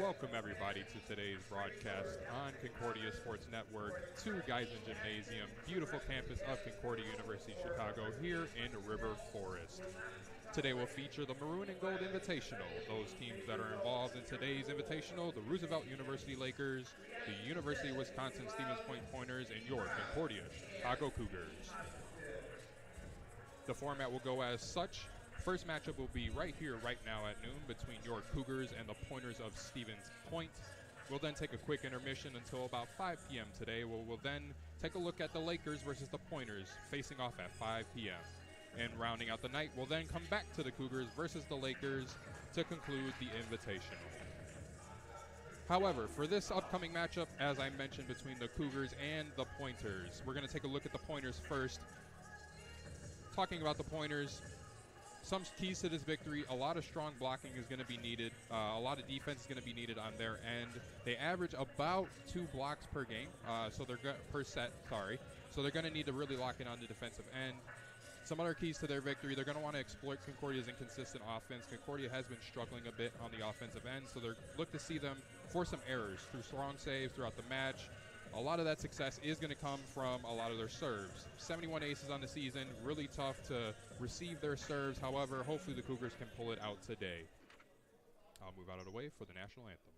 welcome everybody to today's broadcast on Concordia Sports Network, two Guys in Gymnasium, beautiful campus of Concordia University, Chicago, here in River Forest. Today we'll feature the Maroon and Gold Invitational. Those teams that are involved in today's Invitational, the Roosevelt University Lakers, the University of Wisconsin Stevens Point Pointers, and your Concordia Chicago Cougars. The format will go as such. First matchup will be right here, right now at noon between your Cougars and the Pointers of Stevens Point. We'll then take a quick intermission until about 5 p.m. today. We'll then take a look at the Lakers versus the Pointers facing off at 5 p.m. And rounding out the night, we'll then come back to the Cougars versus the Lakers to conclude the Invitational. However, for this upcoming matchup, as I mentioned, between the Cougars and the Pointers, we're going to take a look at the Pointers first. Talking about the Pointers, some keys to this victory: a lot of strong blocking is going to be needed. A lot of defense is going to be needed on their end. They average about 2 blocks per game, per set. So they're going to need to really lock in on the defensive end. Some other keys to their victory: they're going to want to exploit Concordia's inconsistent offense. Concordia has been struggling a bit on the offensive end, so they're look to see them force some errors through strong saves throughout the match. A lot of that success is going to come from a lot of their serves. 71 aces on the season, really tough to receive their serves. However, hopefully the Cougars can pull it out today. I'll move out of the way for the national anthem.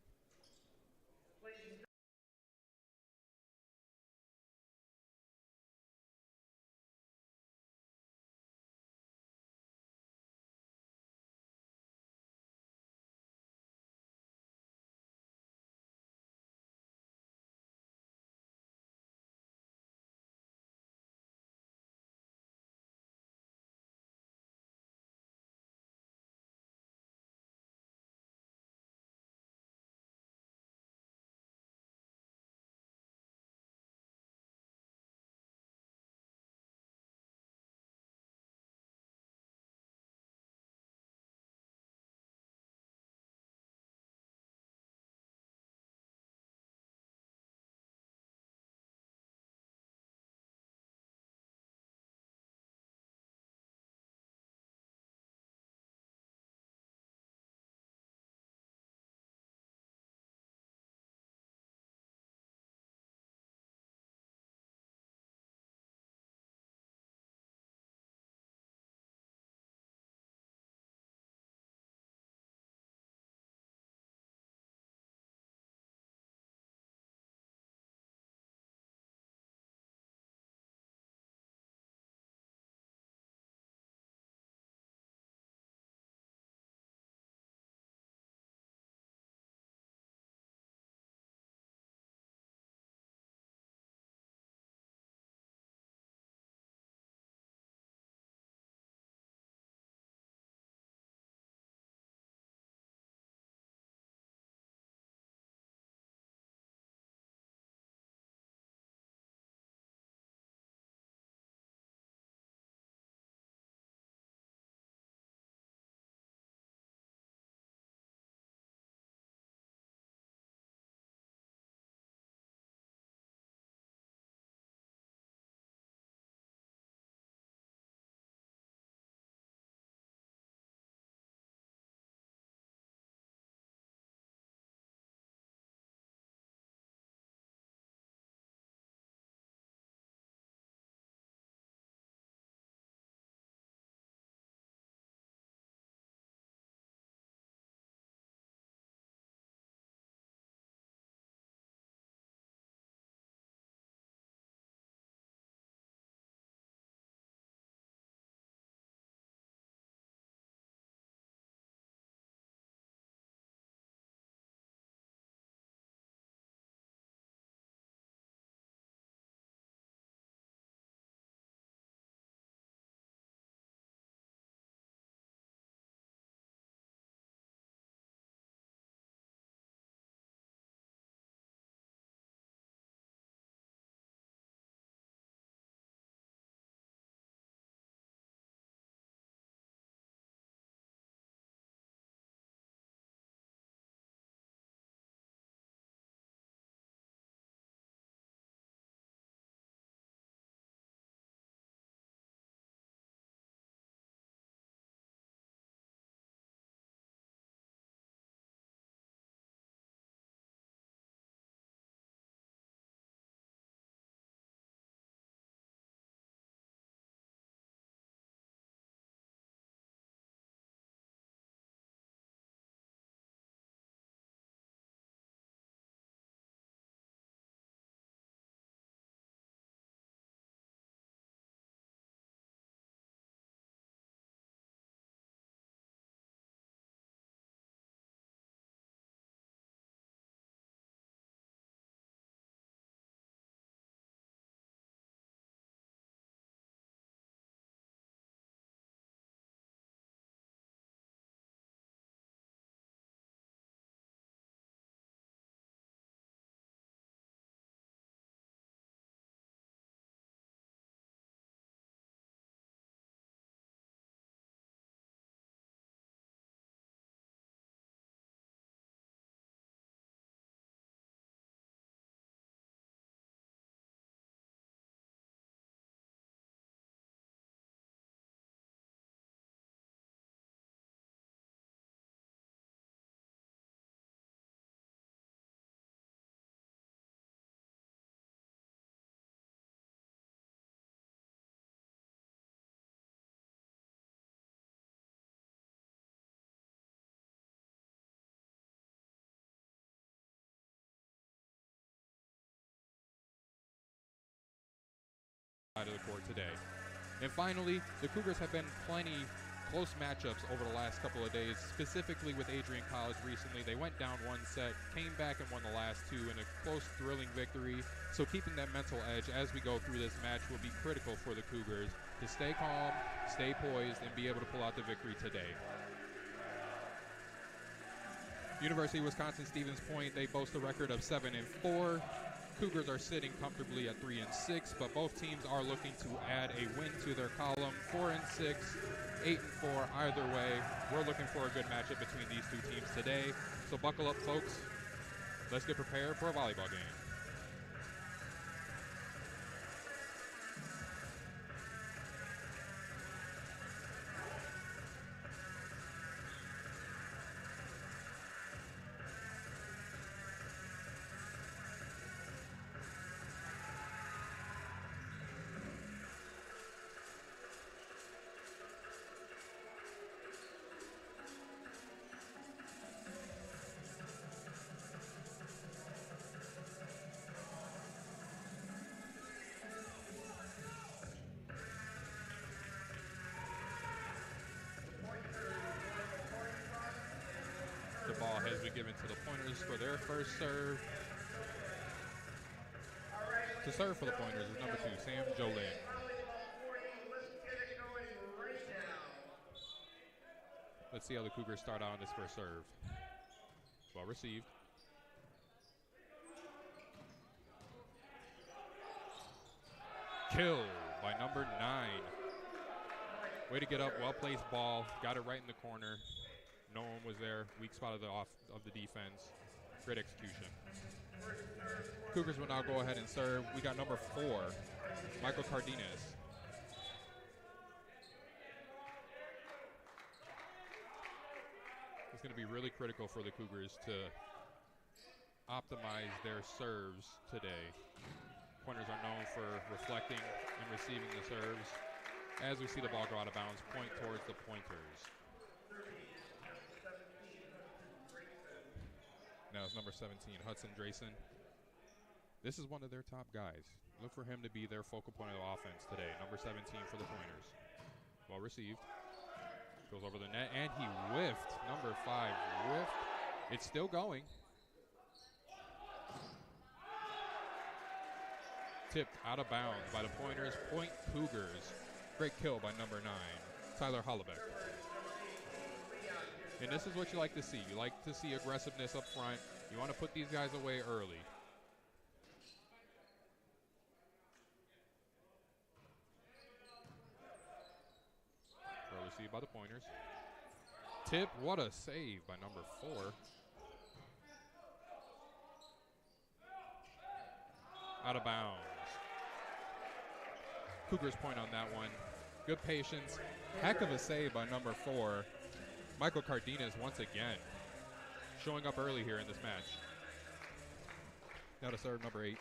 side of the court today. And finally, the Cougars have been plenty close matchups over the last couple of days, specifically with Adrian College recently. They went down one set, came back and won the last two in a close, thrilling victory. So keeping that mental edge as we go through this match will be critical for the Cougars to stay calm, stay poised, and be able to pull out the victory today. University of Wisconsin-Stevens Point, they boast a record of 7-4. Cougars are sitting comfortably at 3-6, but both teams are looking to add a win to their column. 4-6, 8-4, either way. We're looking for a good matchup between these two teams today. So buckle up, folks. Let's get prepared for a volleyball game. The ball has been given to the Pointers for their first serve. To serve for the Pointers is number 2, Sam Jolin. Let's see how the Cougars start out on this first serve. Well received. Kill by number 9. Way to get up, well-placed ball. Got it right in the corner. No one was there. Weak spot of the defense. Great execution. Cougars will now go ahead and serve. We got number 4, Michael Cardenas. It's going to be really critical for the Cougars to optimize their serves today. Pointers are known for reflecting and receiving the serves. As we see the ball go out of bounds, point towards the Pointers. Now it's number 17, Hudson Drayson. This is one of their top guys. Look for him to be their focal point of the offense today. Number 17 for the Pointers. Well received. Goes over the net, and he whiffed. Number 5 whiffed. It's still going. Tipped out of bounds by the Pointers. Point Cougars. Great kill by number 9, Tyler Hollebeck. And this is what you like to see. You like to see aggressiveness up front. You want to put these guys away early. Well received by the Pointers. Tip, what a save by number 4. Out of bounds. Cougars point on that one. Good patience. Heck of a save by number 4. Michael Cardenas once again showing up early here in this match. Now to serve number 18,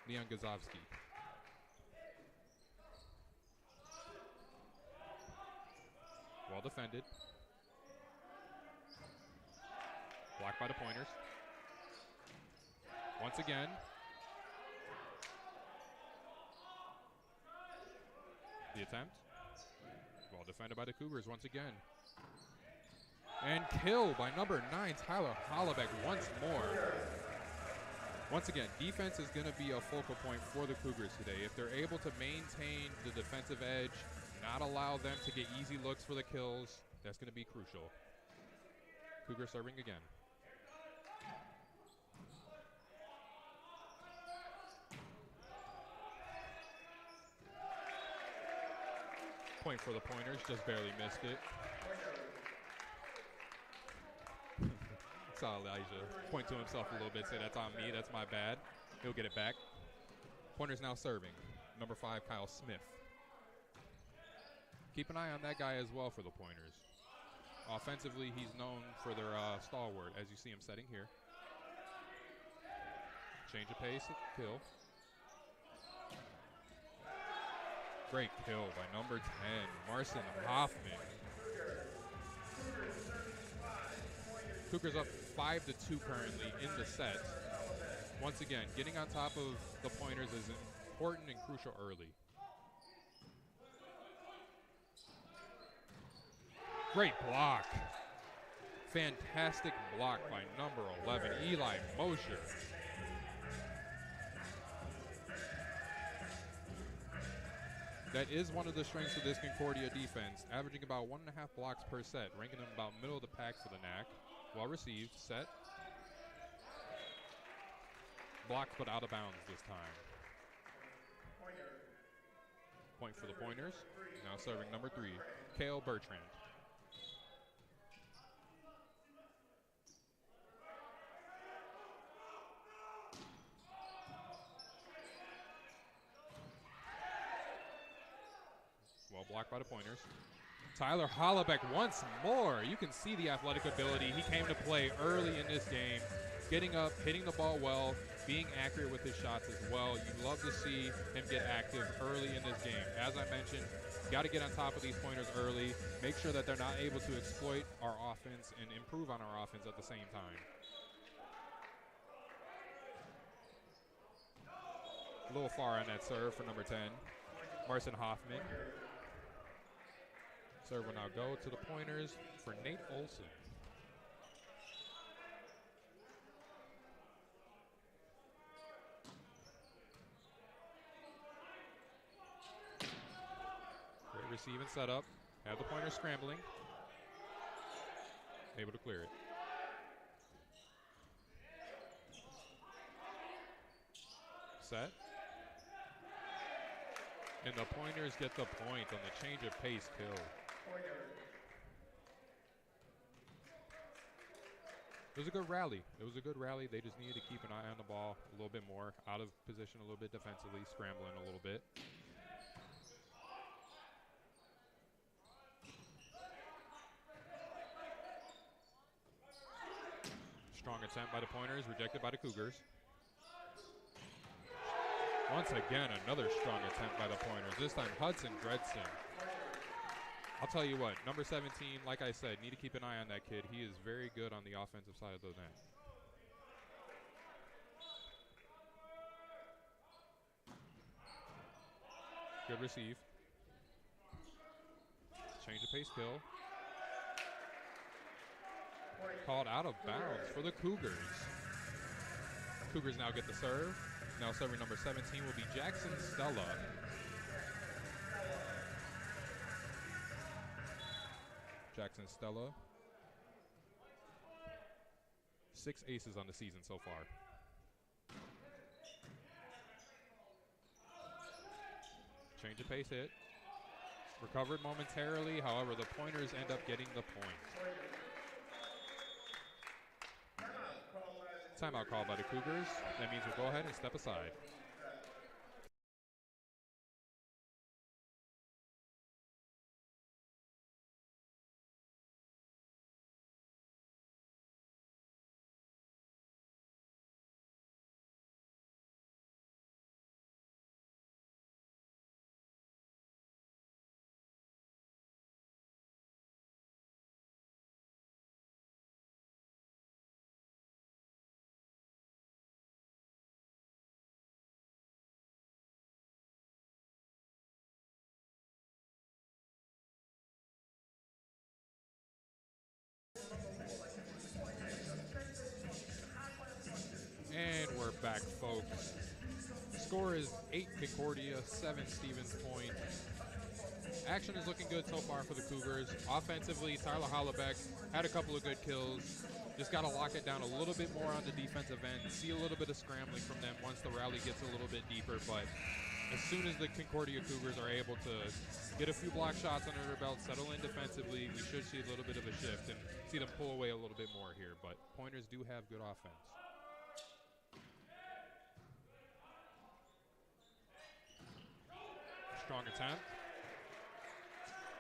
Leon Gazovsky. Well defended. Blocked by the Pointers. Once again. The attempt. Well defended by the Cougars once again. And kill by number 9, Tyler Hollebeck once more. Once again, defense is going to be a focal point for the Cougars today. If they're able to maintain the defensive edge, not allow them to get easy looks for the kills, that's going to be crucial. Cougars serving again. Point for the Pointers, just barely missed it. Saw Elijah point to himself a little bit, say that's on me, that's my bad. He'll get it back. Pointers now serving. Number 5, Kyle Smith. Keep an eye on that guy as well for the Pointers. Offensively, he's known for their stalwart, as you see him setting here. Change of pace, kill. Great kill by number 10, Marcin Hoffman. Cougars up 5-2 currently in the set. Once again, getting on top of the Pointers is important and crucial early. Great block. Fantastic block by number 11, Eli Mosher. That is one of the strengths of this Concordia defense, averaging about 1.5 blocks per set, ranking them about middle of the pack for the NAC. Well received, set. Blocked but out of bounds this time. Point for the Pointers. Now serving number 3, Kale Bertrand. Well blocked by the Pointers. Tyler Hollebeck once more. You can see the athletic ability. He came to play early in this game, getting up, hitting the ball well, being accurate with his shots as well. You love to see him get active early in this game. As I mentioned, got to get on top of these Pointers early, make sure that they're not able to exploit our offense and improve on our offense at the same time. A little far on that serve for number 10, Marcin Hoffman. Serve will now go to the Pointers for Nate Olson. Great receive and set up. Have the Pointers scrambling. Able to clear it. Set. And the Pointers get the point on the change of pace kill. It was a good rally. It was a good rally. They just needed to keep an eye on the ball a little bit more, out of position a little bit defensively, scrambling a little bit. Strong attempt by the Pointers, rejected by the Cougars. Once again, another strong attempt by the Pointers. This time, Hudson Dredson. I'll tell you what, number 17, like I said, need to keep an eye on that kid. He is very good on the offensive side of the net. Good receive. Change of pace kill. Called out of bounds for the Cougars. Cougars now get the serve. Now serving number 17 will be Jackson Stella. Jackson Stella. 6 aces on the season so far. Change of pace hit. Recovered momentarily, however, the Pointers end up getting the point. Timeout call by the Cougars. That means we'll go ahead and step aside. And we're back, folks. Score is 8 Concordia, 7 Stevens Point. Action is looking good so far for the Cougars. Offensively, Tyler Hollebeck had a couple of good kills. Just got to lock it down a little bit more on the defensive end. See a little bit of scrambling from them once the rally gets a little bit deeper. But as soon as the Concordia Cougars are able to get a few block shots under their belt, settle in defensively, we should see a little bit of a shift and see them pull away a little bit more here. But Pointers do have good offense. Strong attempt.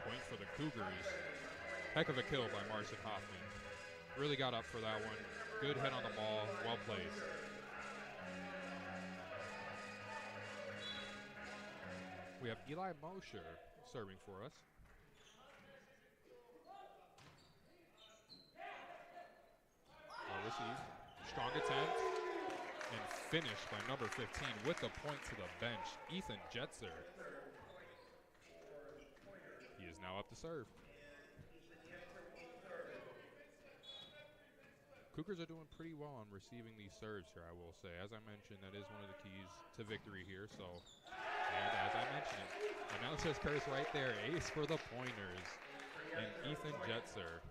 Point for the Cougars. Heck of a kill by Marcin Hoffman. Really got up for that one. Good head on the ball. Well played. We have Eli Mosher serving for us. Well received. Strong attempt. And finished by number 15 with the point to the bench, Ethan Jetzer. He is now up to serve. Cougars are doing pretty well on receiving these serves here, I will say. As I mentioned, that is one of the keys to victory here. So, and as I mentioned, announcer's curse right there. Ace for the Pointers and Ethan Jetzer.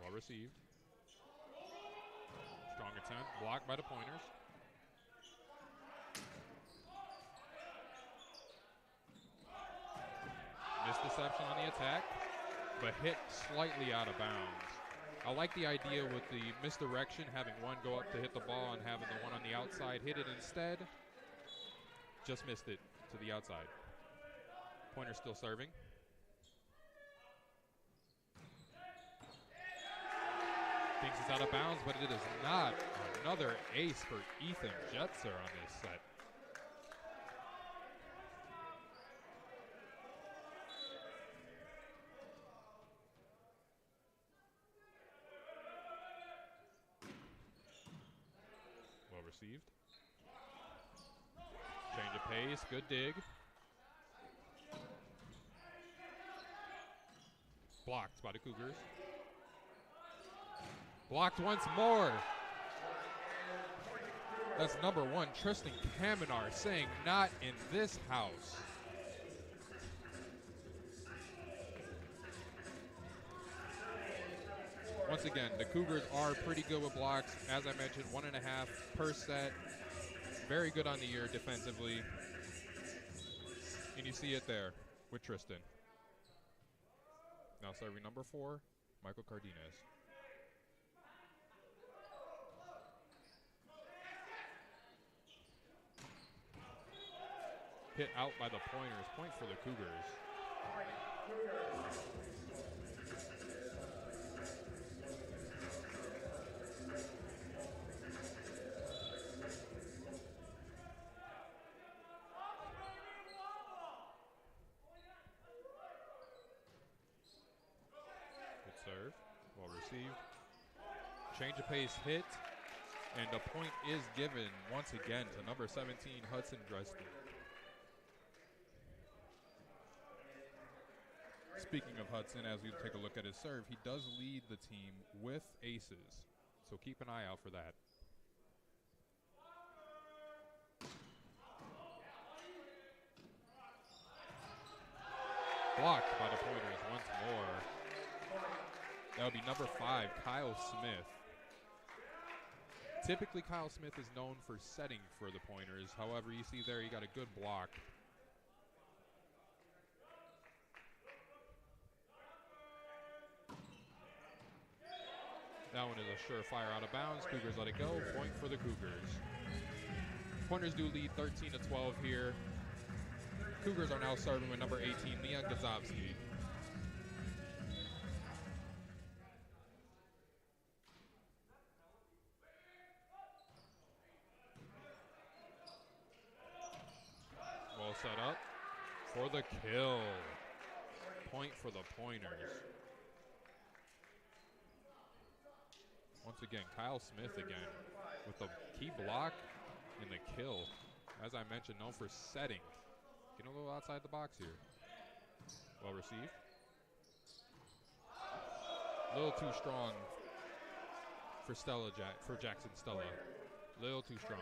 Well received. Strong attempt, blocked by the Pointers. Misdeception on the attack, but hit slightly out of bounds. I like the idea with the misdirection, having one go up to hit the ball and having the one on the outside hit it instead. Just missed it to the outside. Pointer still serving. Thinks it's out of bounds, but it is not. Another ace for Ethan Jetzer on this set. Well received. Change of pace, good dig. Blocked by the Cougars. Blocked once more. That's number 1, Tristan Kaminar, saying not in this house. Once again, the Cougars are pretty good with blocks. As I mentioned, 1.5 per set. Very good on the year defensively. And you see it there with Tristan. Now serving number 4, Michael Cardenas. Hit out by the Pointers. Point for the Cougars. Good serve. Well received. Change of pace hit. And a point is given once again to number 17, Hudson Dresden. Speaking of Hudson, as we take a look at his serve, he does lead the team with aces. So keep an eye out for that. Blocked by the Pointers once more. That would be number 5, Kyle Smith. Typically, Kyle Smith is known for setting for the Pointers. However, you see there he got a good block. That one is a surefire out of bounds. Cougars let it go. Point for the Cougars. Pointers do lead 13-12 here. Cougars are now serving with number 18, Leon Gazovsky. Well set up for the kill. Point for the Pointers. Once again, Kyle Smith again with the key block and the kill. As I mentioned, known for setting. Getting a little outside the box here. Well received. A little too strong for Jackson Stella. A little too strong.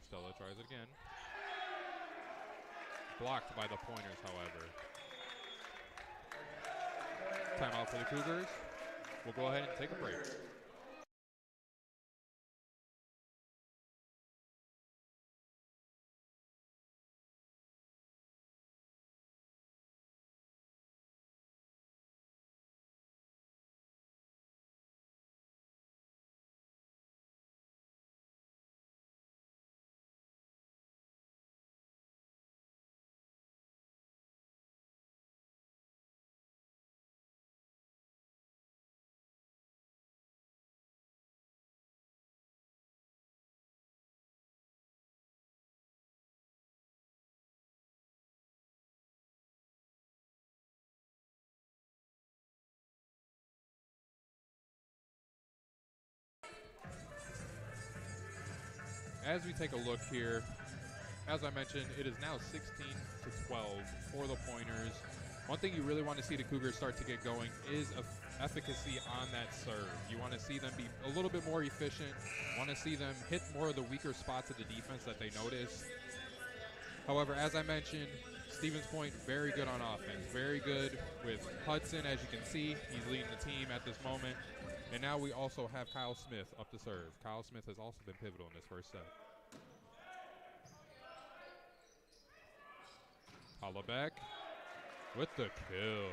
Stella tries it again. Blocked by the Pointers, however. Timeout for the Cougars. We'll go ahead and take a break. as we take a look here, as I mentioned, it is now 16-12 for the Pointers. One thing you really want to see the Cougars start to get going is efficacy on that serve. You want to see them be a little bit more efficient. Want to see them hit more of the weaker spots of the defense that they notice. However, as I mentioned, Stevens Point very good on offense. Very good with Hudson, as you can see. He's leading the team at this moment. And now we also have Kyle Smith up to serve. Kyle Smith has also been pivotal in this first set. Hollaback with the kill.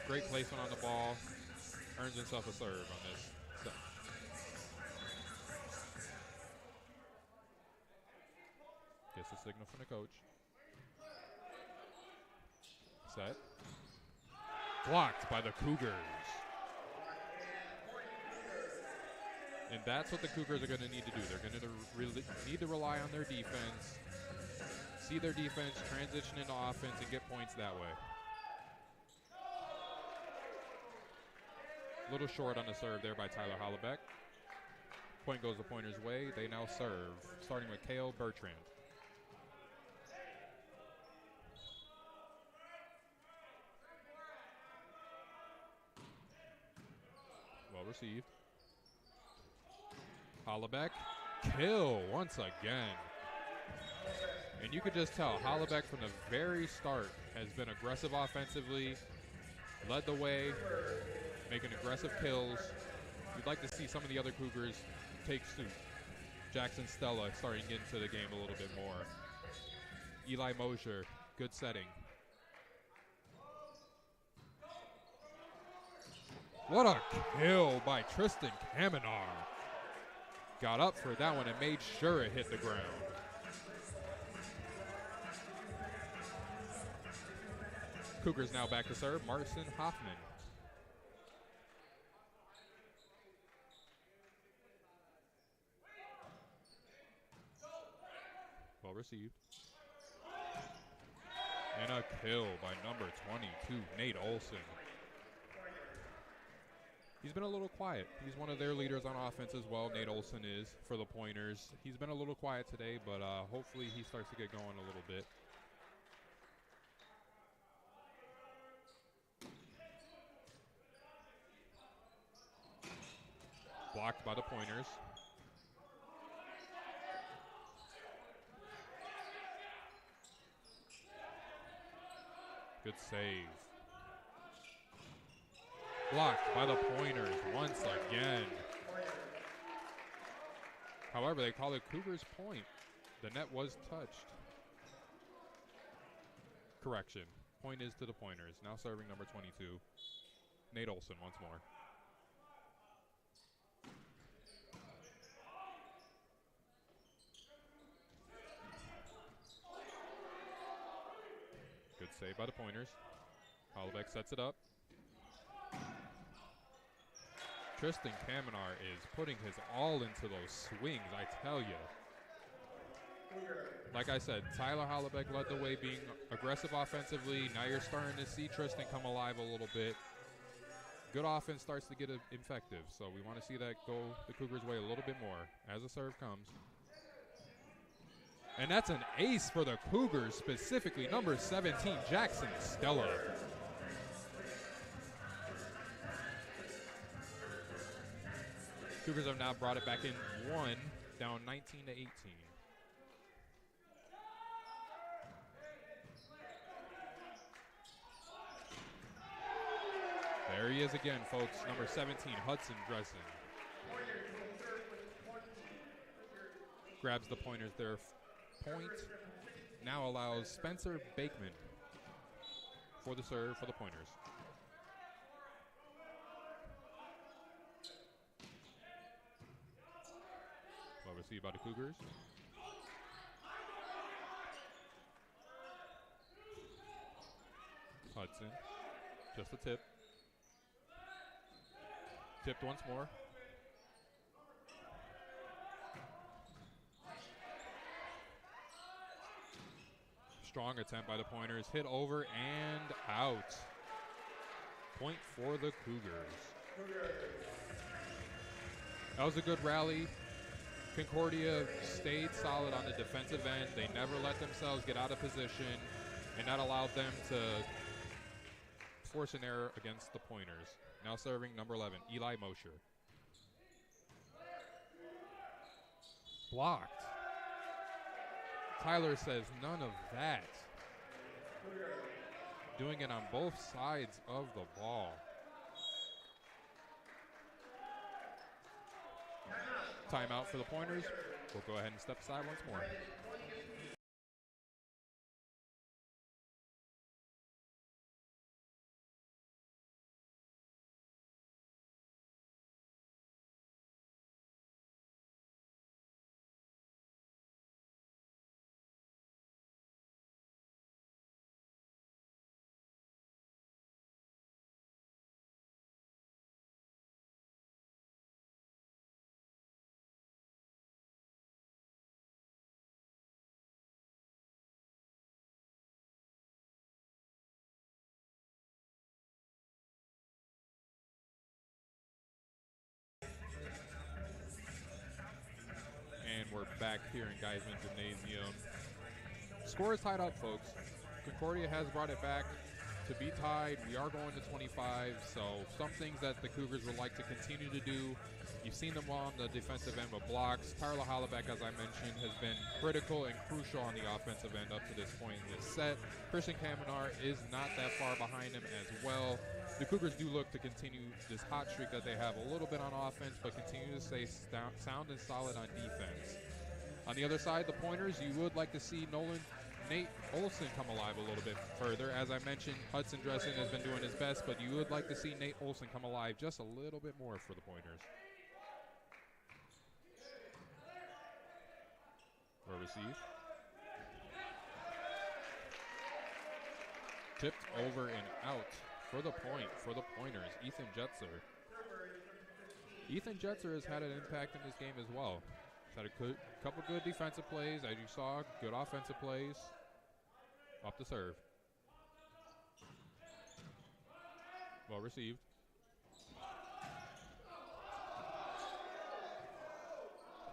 Great placement on the ball. Earns himself a serve on this set. Gets a signal from the coach. Set. Blocked by the Cougars. And that's what the Cougars are going to need to do. They're going to need to rely on their defense, see their defense transition into offense, and get points that way. A little short on the serve there by Tyler Hollaback. Point goes the Pointers' way. They now serve, starting with Kale Bertrand. Well received. Hollaback, kill once again. And you could just tell Hollaback from the very start has been aggressive offensively, led the way, making aggressive kills. You'd like to see some of the other Cougars take suit. Jackson Stella starting to get into the game a little bit more. Eli Mosier, good setting. What a kill by Tristan Kamenar. Got up for that one and made sure it hit the ground. Cougars now back to serve. Marcin Hoffman. Well received. And a kill by number 22, Nate Olson. He's been a little quiet. He's one of their leaders on offense as well. Nate Olson is for the Pointers. He's been a little quiet today, but hopefully he starts to get going a little bit. Blocked by the Pointers. Good save. Blocked by the Pointers once again. However, they call it Cougars' point. The net was touched. Correction. Point is to the Pointers. Now serving number 22, Nate Olson once more. Good save by the Pointers. Hollaback sets it up. Tristan Kamenar is putting his all into those swings, I tell you. Like I said, Tyler Hollaback led the way being aggressive offensively. Now you're starting to see Tristan come alive a little bit. Good offense starts to get effective, so we want to see that go the Cougars' way a little bit more as the serve comes. And that's an ace for the Cougars, specifically number 17, Jackson Stella. Cougars have now brought it back in one, down 19-18. There he is again, folks. Number 17, Hudson Dressen. Grabs the Pointers their point. Now allows Spencer Bakeman for the serve for the Pointers. Well received by the Cougars. Hudson, just a tip. Tipped once more. Strong attempt by the Pointers. Hit over and out. Point for the Cougars. That was a good rally. Concordia stayed solid on the defensive end. They never let themselves get out of position, and that allowed them to force an error against the pointers. Now serving number 11, Eli Mosher. Blocked. Tyler says none of that. Doing it on both sides of the ball. Timeout for the pointers. We'll go ahead and step aside once more. And we're back here in Geisman Gymnasium. Score is tied up, folks. Concordia has brought it back to be tied. We are going to 25, so some things that the Cougars would like to continue to do. You've seen them on the defensive end with blocks. Tyler Hollaback, as I mentioned, has been critical and crucial on the offensive end up to this point in this set. Christian Kamenar is not that far behind him as well. The Cougars do look to continue this hot streak that they have a little bit on offense, but continue to stay sound and solid on defense. On the other side, the pointers, you would like to see Nate Olson come alive a little bit further. As I mentioned, Hudson Dressen has been doing his best, but you would like to see Nate Olson come alive just a little bit more for the pointers. Or receive. Tipped over and out for the point for the pointers, Ethan Jetzer. Ethan Jetzer has had an impact in this game as well. He's had a couple good defensive plays, as you saw, good offensive plays. Up the serve. Well received.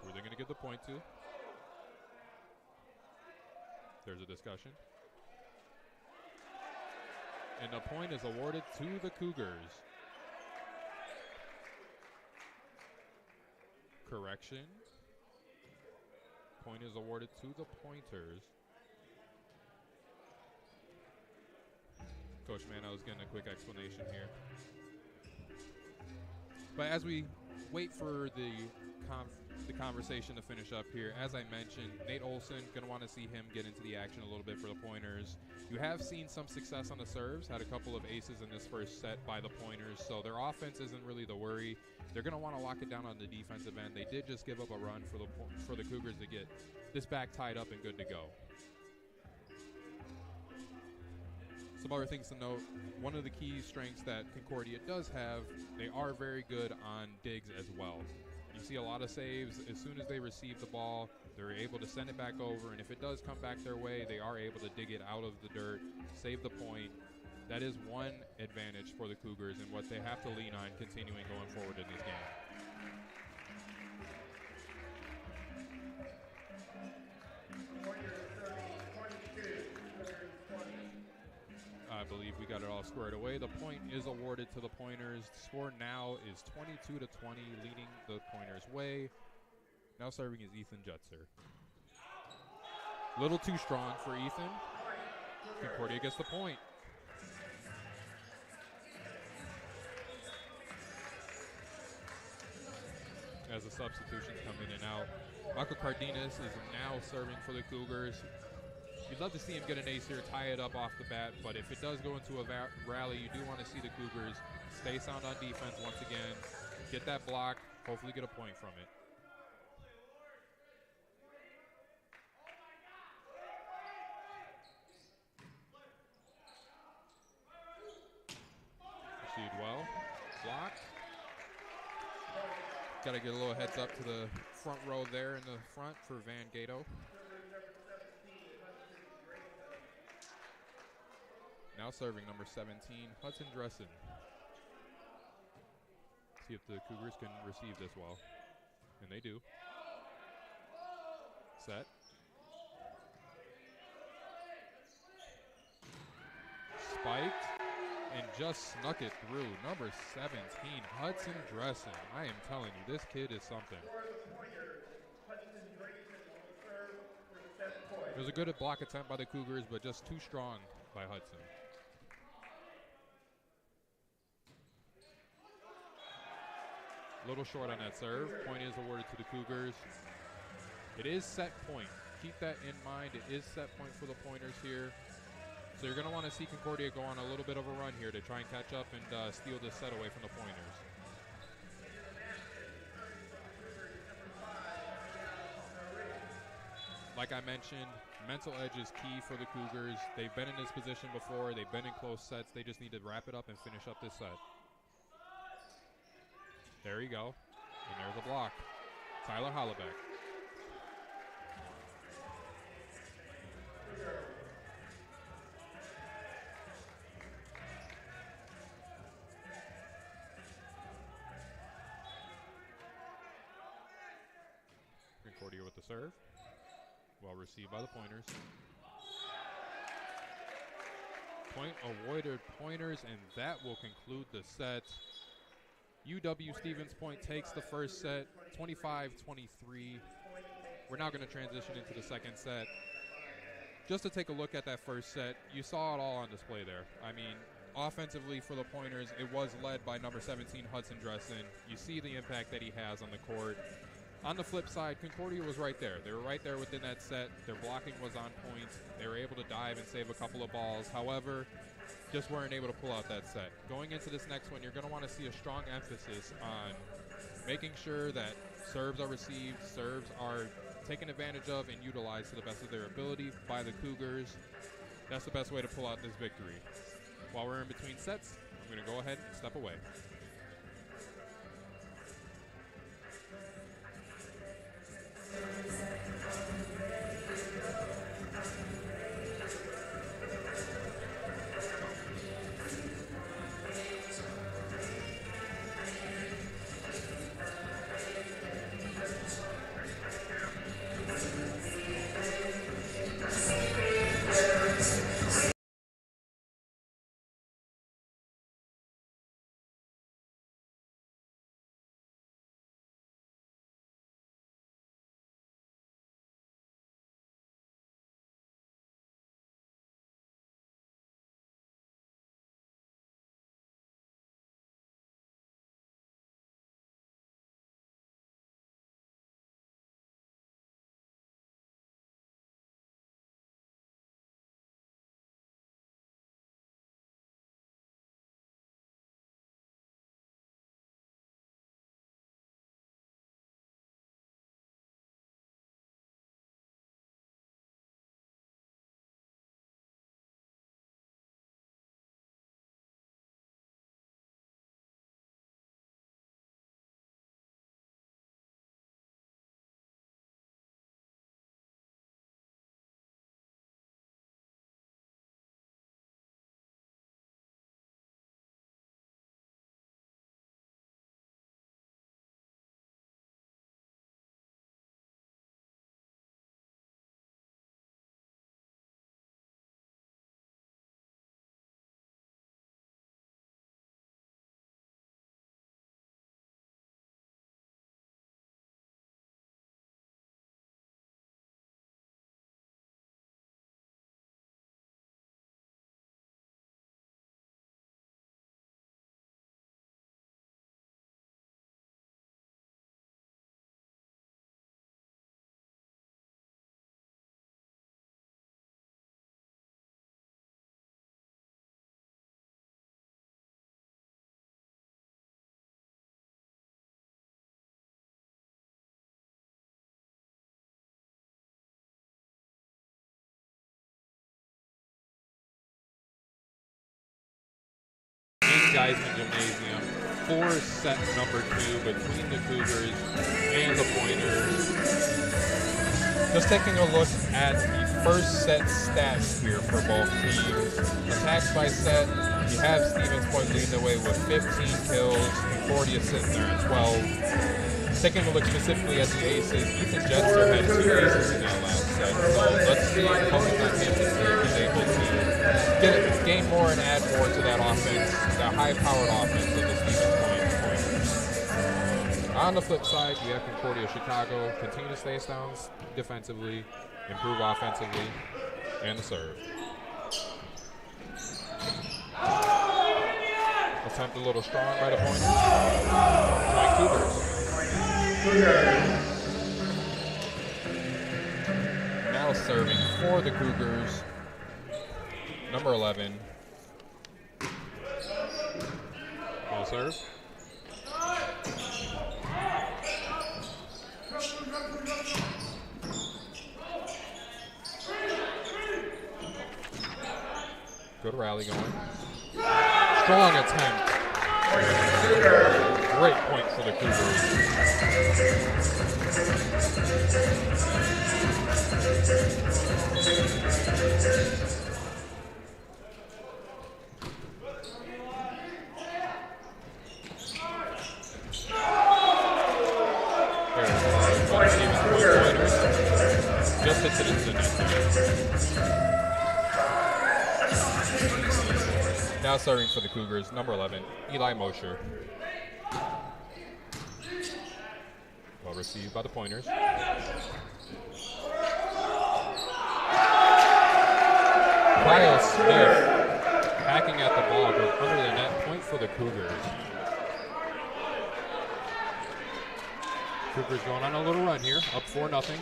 Who are they going to give the point to? There's a discussion. And the point is awarded to the Cougars. Correction. Point is awarded to the pointers. Coach Mano's getting a quick explanation here. But as we wait for the conversation to finish up here, as I mentioned, Nate Olson, going to want to see him get into the action a little bit for the pointers. You have seen some success on the serves, had a couple of aces in this first set by the pointers, so their offense isn't really the worry. They're going to want to lock it down on the defensive end. They did just give up a run for the Cougars to get this back tied up and good to go. Some other things to note, one of the key strengths that Concordia does have, they are very good on digs as well. You see a lot of saves. As soon as they receive the ball, they're able to send it back over, and if it does come back their way, they are able to dig it out of the dirt, save the point. That is one advantage for the Cougars and what they have to lean on continuing going forward in this game. I believe we got it all squared away. The point is awarded to the pointers. The score now is 22-20, leading the pointers' way. Now serving is Ethan Jutzer. Little too strong for Ethan. Concordia gets the point. As the substitutions come in and out. Michael Cardenas is now serving for the Cougars. You'd love to see him get an ace here, tie it up off the bat, but if it does go into a rally, you do want to see the Cougars stay sound on defense once again, get that block, hopefully get a point from it. Received well, blocked. Got to get a little heads up to the front row there in the front for Van Gato. Now serving number 17, Hudson Dressen. See if the Cougars can receive this well. And they do. Set. Spiked. And just snuck it through. Number 17, Hudson Dressen. I am telling you, this kid is something. It was a good block attempt by the Cougars, but just too strong by Hudson. A little short on that serve. Point is awarded to the Cougars. It is set point. Keep that in mind. It is set point for the Pointers here. So you're going to want to see Concordia go on a little bit of a run here to try and catch up and steal this set away from the Pointers. Like I mentioned, mental edge is key for the Cougars. They've been in this position before. They've been in close sets. They just need to wrap it up and finish up this set. There you go. And there's a block. Tyler Hollebeck. Concordia with the serve. Well received by the Pointers. Point awarded Pointers, and that will conclude the set. UW Stevens Point takes the first set, 25-23. We're now going to transition into the second set. Just to take a look at that first set, you saw it all on display there. I mean, offensively for the Pointers, it was led by number 17, Hudson Dressen. You see the impact that he has on the court. On the flip side, Concordia was right there. They were right there within that set. Their blocking was on point. They were able to dive and save a couple of balls. However, just weren't able to pull out that set. Going into this next one, you're going to want to see a strong emphasis on making sure that serves are received, serves are taken advantage of and utilized to the best of their ability by the Cougars. That's the best way to pull out this victory. While we're in between sets, I'm going to go ahead and step away. Geisman Gymnasium for set number 2 between the Cougars and the Pointers. Just taking a look at the first set stats here for both teams. Attacks by set, you have Stevens Point leading the way with 15 kills, Concordia sitting there at 12. Taking a look specifically at the aces, Ethan Jetster had 2 aces in that last set. So let's see if focus on him to see if he's able to gain more and add more to that offense, that high-powered offense of the Stevens Point. On the flip side, you have Concordia Chicago continue to stay down defensively, improve offensively, and the serve. Attempt a little strong by the pointer. Point Cougars. Now serving for the Cougars, number 11. Full serve. Good rally going. Strong attempt. Great point for the Cougars. Just hits it into the net. Now serving for the Cougars, number 11, Eli Mosher. Well received by the pointers. Kyle Smith hacking at the ball, goes under the net, point for the Cougars. Cougars going on a little run here, up 4-0.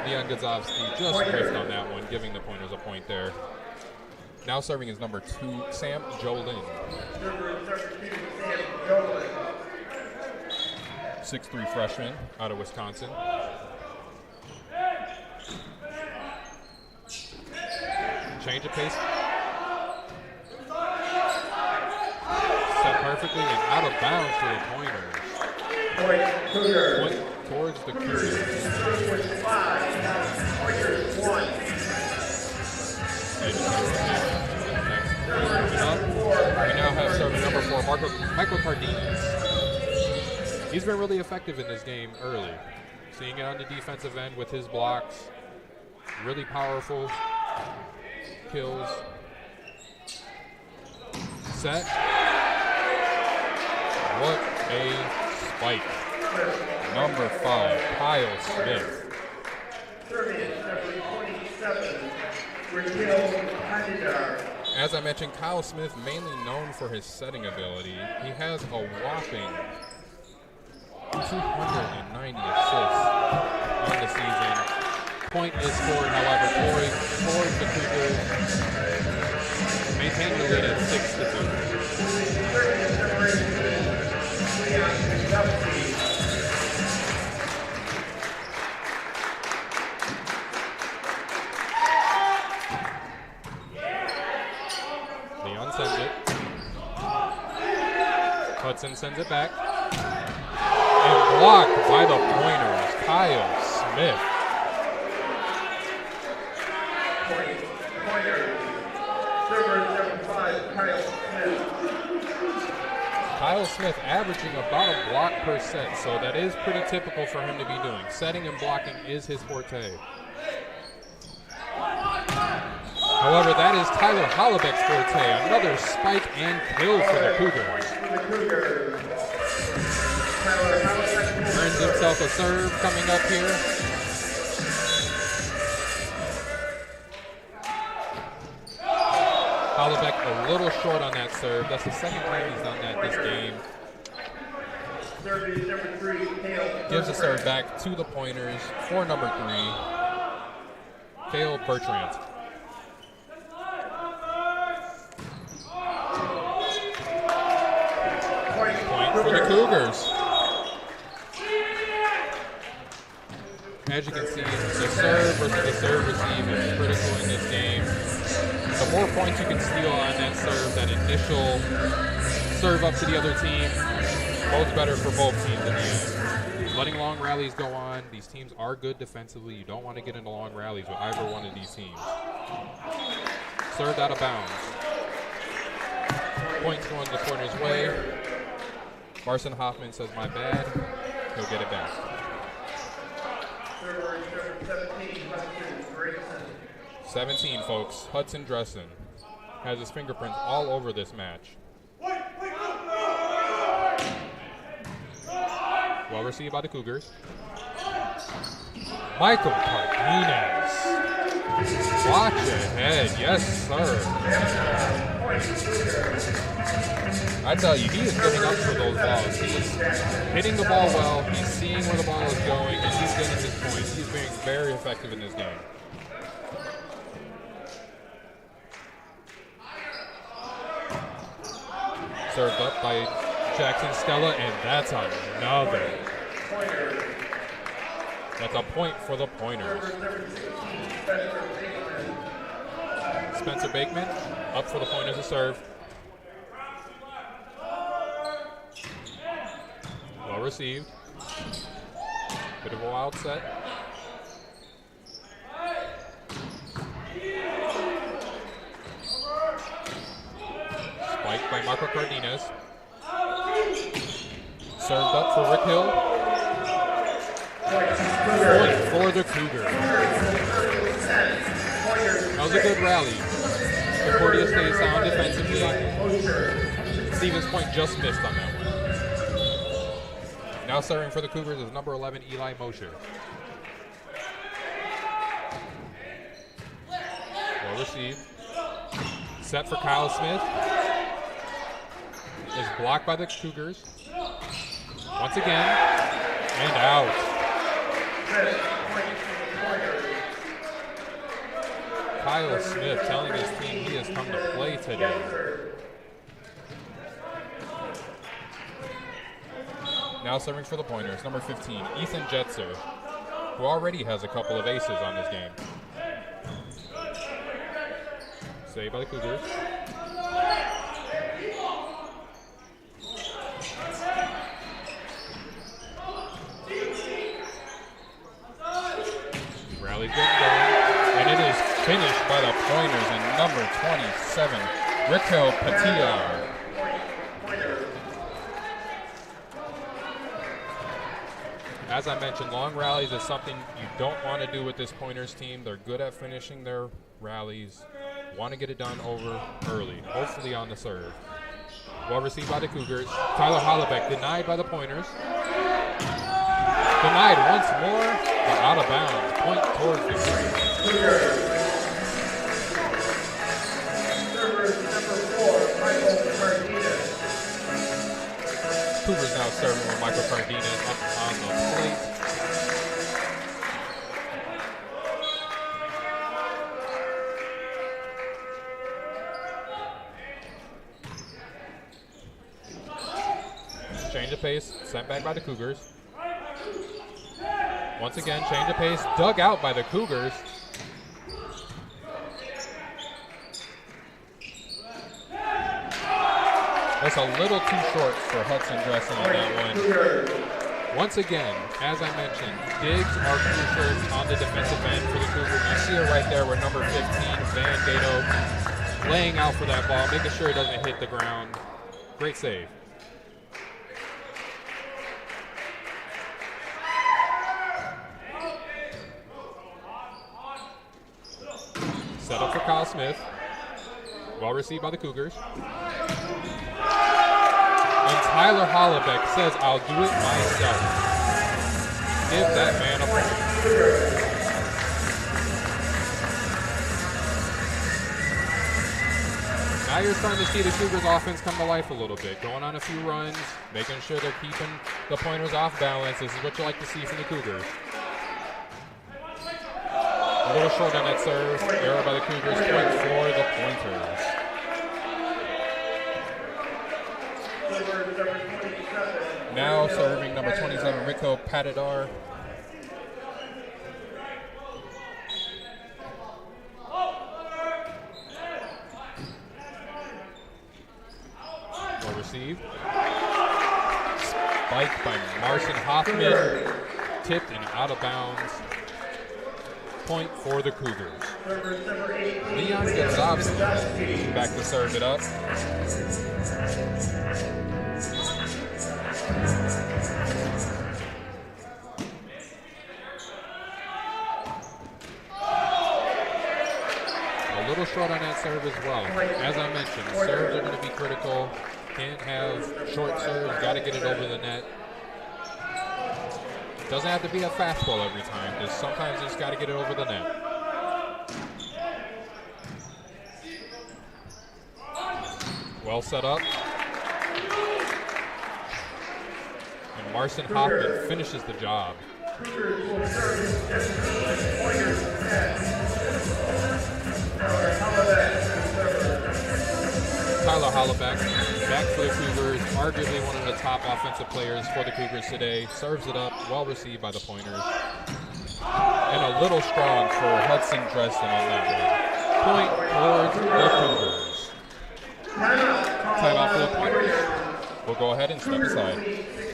Leon Gazovsky just whiffed on that one, giving the pointers a point there. Now serving is number 2, Sam Jolin. 6'3" freshman out of Wisconsin. Change of pace. Set perfectly and out of bounds for the pointers. Point towards the Cougars. We now have serving number 4, Michael Cardenas. He's been really effective in this game early. Seeing it on the defensive end with his blocks. Really powerful kills. Set. What a spike. Number 5, Kyle Smith. As I mentioned, Kyle Smith, mainly known for his setting ability. He has a whopping 290 assists on the season. Point is scored, however, towards the Cougars. Maintain the lead at 6-2. Leon sends it. Hudson sends it back. And blocked by the pointers, Kyle Smith. Kyle Smith averaging about a block per set, so that is pretty typical for him to be doing. Setting and blocking is his forte. However, that is Tyler Hollebeck's forte. Another spike and kill for the Cougars. Earns himself a serve coming up here. Hollebeck a little short on that serve. That's the second time he's done that this game. Gives the serve back to the pointers for number 3, Cale Bertrand. Point for the Cougars. As you can see, the serve versus the serve receive is critical in this game. The more points you can steal on that serve, that initial serve up to the other team, bodes better for both teams in the end. Letting long rallies go on. These teams are good defensively. You don't want to get into long rallies with either one of these teams. Served out of bounds. Points going the Pointers' way. Marson Hoffman says, my bad. He'll get it back. 17, folks. Hudson Dressen has his fingerprints all over this match. Well received by the Cougars. Michael Cardenas. Watch ahead. Yes, sir. I tell you, he is giving up for those balls. He's hitting the ball well. He's seeing where the ball is going, and he's getting his points. He's being very effective in this game. Served up by Jackson Stella, and that's another. That's a point for the Pointers. Spencer Bakeman up for the Pointers to serve. Well received. Bit of a wild set. Spiked by Marco Cardenas. Served up for Rick Hill. Point for the Cougars. That was a good rally. Concordia stays sound defensively. Stevens Point just missed on that one. Now serving for the Cougars is number 11, Eli Mosher. Well received. Set for Kyle Smith. Is blocked by the Cougars. Once again, and out. Kyle Smith telling his team he has come to play today. Now serving for the Pointers, number 15, Ethan Jetzer, who already has a couple of aces on this game. Saved by the Cougars. Rally's getting going, and it is finished by the Pointers and number 27, Raquel Petilla. As I mentioned, long rallies is something you don't want to do with this Pointers team. They're good at finishing their rallies. Want to get it done over early, hopefully on the serve. Well received by the Cougars. Tyler Hollebeck denied by the Pointers. Denied once more, but out of bounds. Point towards the Cougars. Cougars now serving with Michael Cardenas up on the plate. Change of pace, sent back by the Cougars. Once again, change of pace, dug out by the Cougars. That's a little too short for Hudson Dressen on that one. Once again, as I mentioned, digs are crucial on the defensive end for the Cougars. You see it right there where number 15, Van Gato, laying out for that ball, making sure it doesn't hit the ground. Great save. Set up for Kyle Smith. Well received by the Cougars. And Tyler Hollebeck says, I'll do it myself. Give that man a point. Now you're starting to see the Cougars offense come to life a little bit. Going on a few runs, making sure they're keeping the Pointers off balance. This is what you like to see from the Cougars. A little short on that serve. Error by the Cougars. Point for the Pointers. Now serving number 27, Rico Patadar. Well received. Spiked by Marson Hoffman. Tipped and out of bounds. point for the Cougars. Leon Gonzalez back to serve it up. A little short on that serve as well. As I mentioned, serves are going to be critical. Can't have short serves, got to get it over the net. Doesn't have to be a fastball every time. Just sometimes you just got to get it over the net. Well set up. And Marcin Hoffman finishes the job. Tyler Hollaback back for the Cougars, arguably one of the top offensive players for the Cougars today. Serves it up, well received by the Pointers. And a little strong for Hudson Dresden on that one. Point towards the Cougars. Timeout for the Pointers. We'll go ahead and step aside.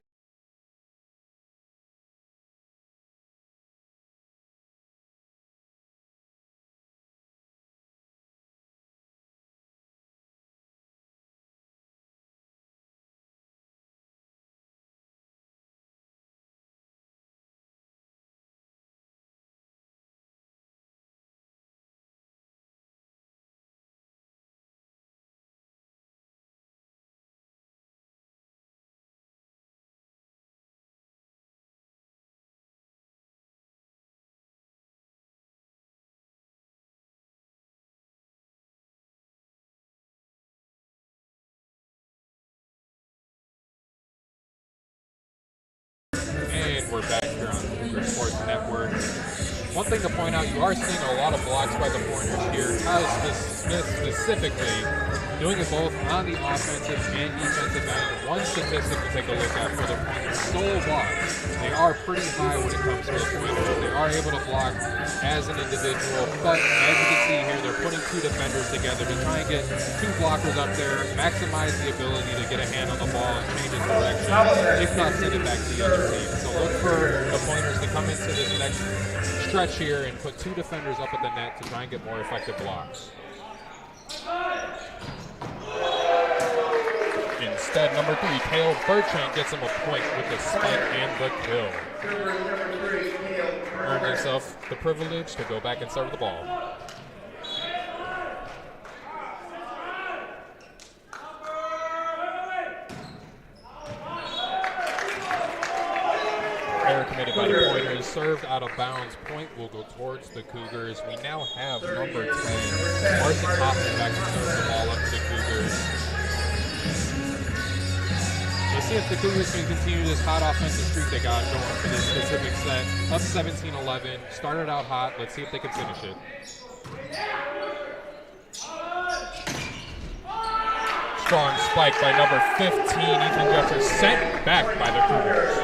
And we're back here on the Cougar Sports Network. One thing to point out, you are seeing a lot of blocks by the Pointers here. Kyle Smith specifically doing it both on the offensive and defensive end. One statistic to take a look at for the Pointers, sole blocks. They are pretty high when it comes to the Pointers. They are able to block as an individual, but as you can see here, they're putting two defenders together to try and get two blockers up there, maximize the ability to get a hand on the ball and change its direction, if not send it back to the other team. So look for the Pointers to come into this next stretch here and put two defenders up at the net to try and get more effective blocks. Instead, number 3, Cale Bertrand gets him a point with the spike and the kill. Earned himself the privilege to go back and serve the ball. Error committed by the Pointers, served out of bounds. Point will go towards the Cougars. We now have number 10, Marcin Hoffman, back to serve the ball up to the Cougars. Let's see if the Cougars can continue this hot offensive streak they got going for this specific set. Up 17-11, started out hot. Let's see if they can finish it. Strong spike by number 15, Ethan Jeffers, sent back by the Cougars.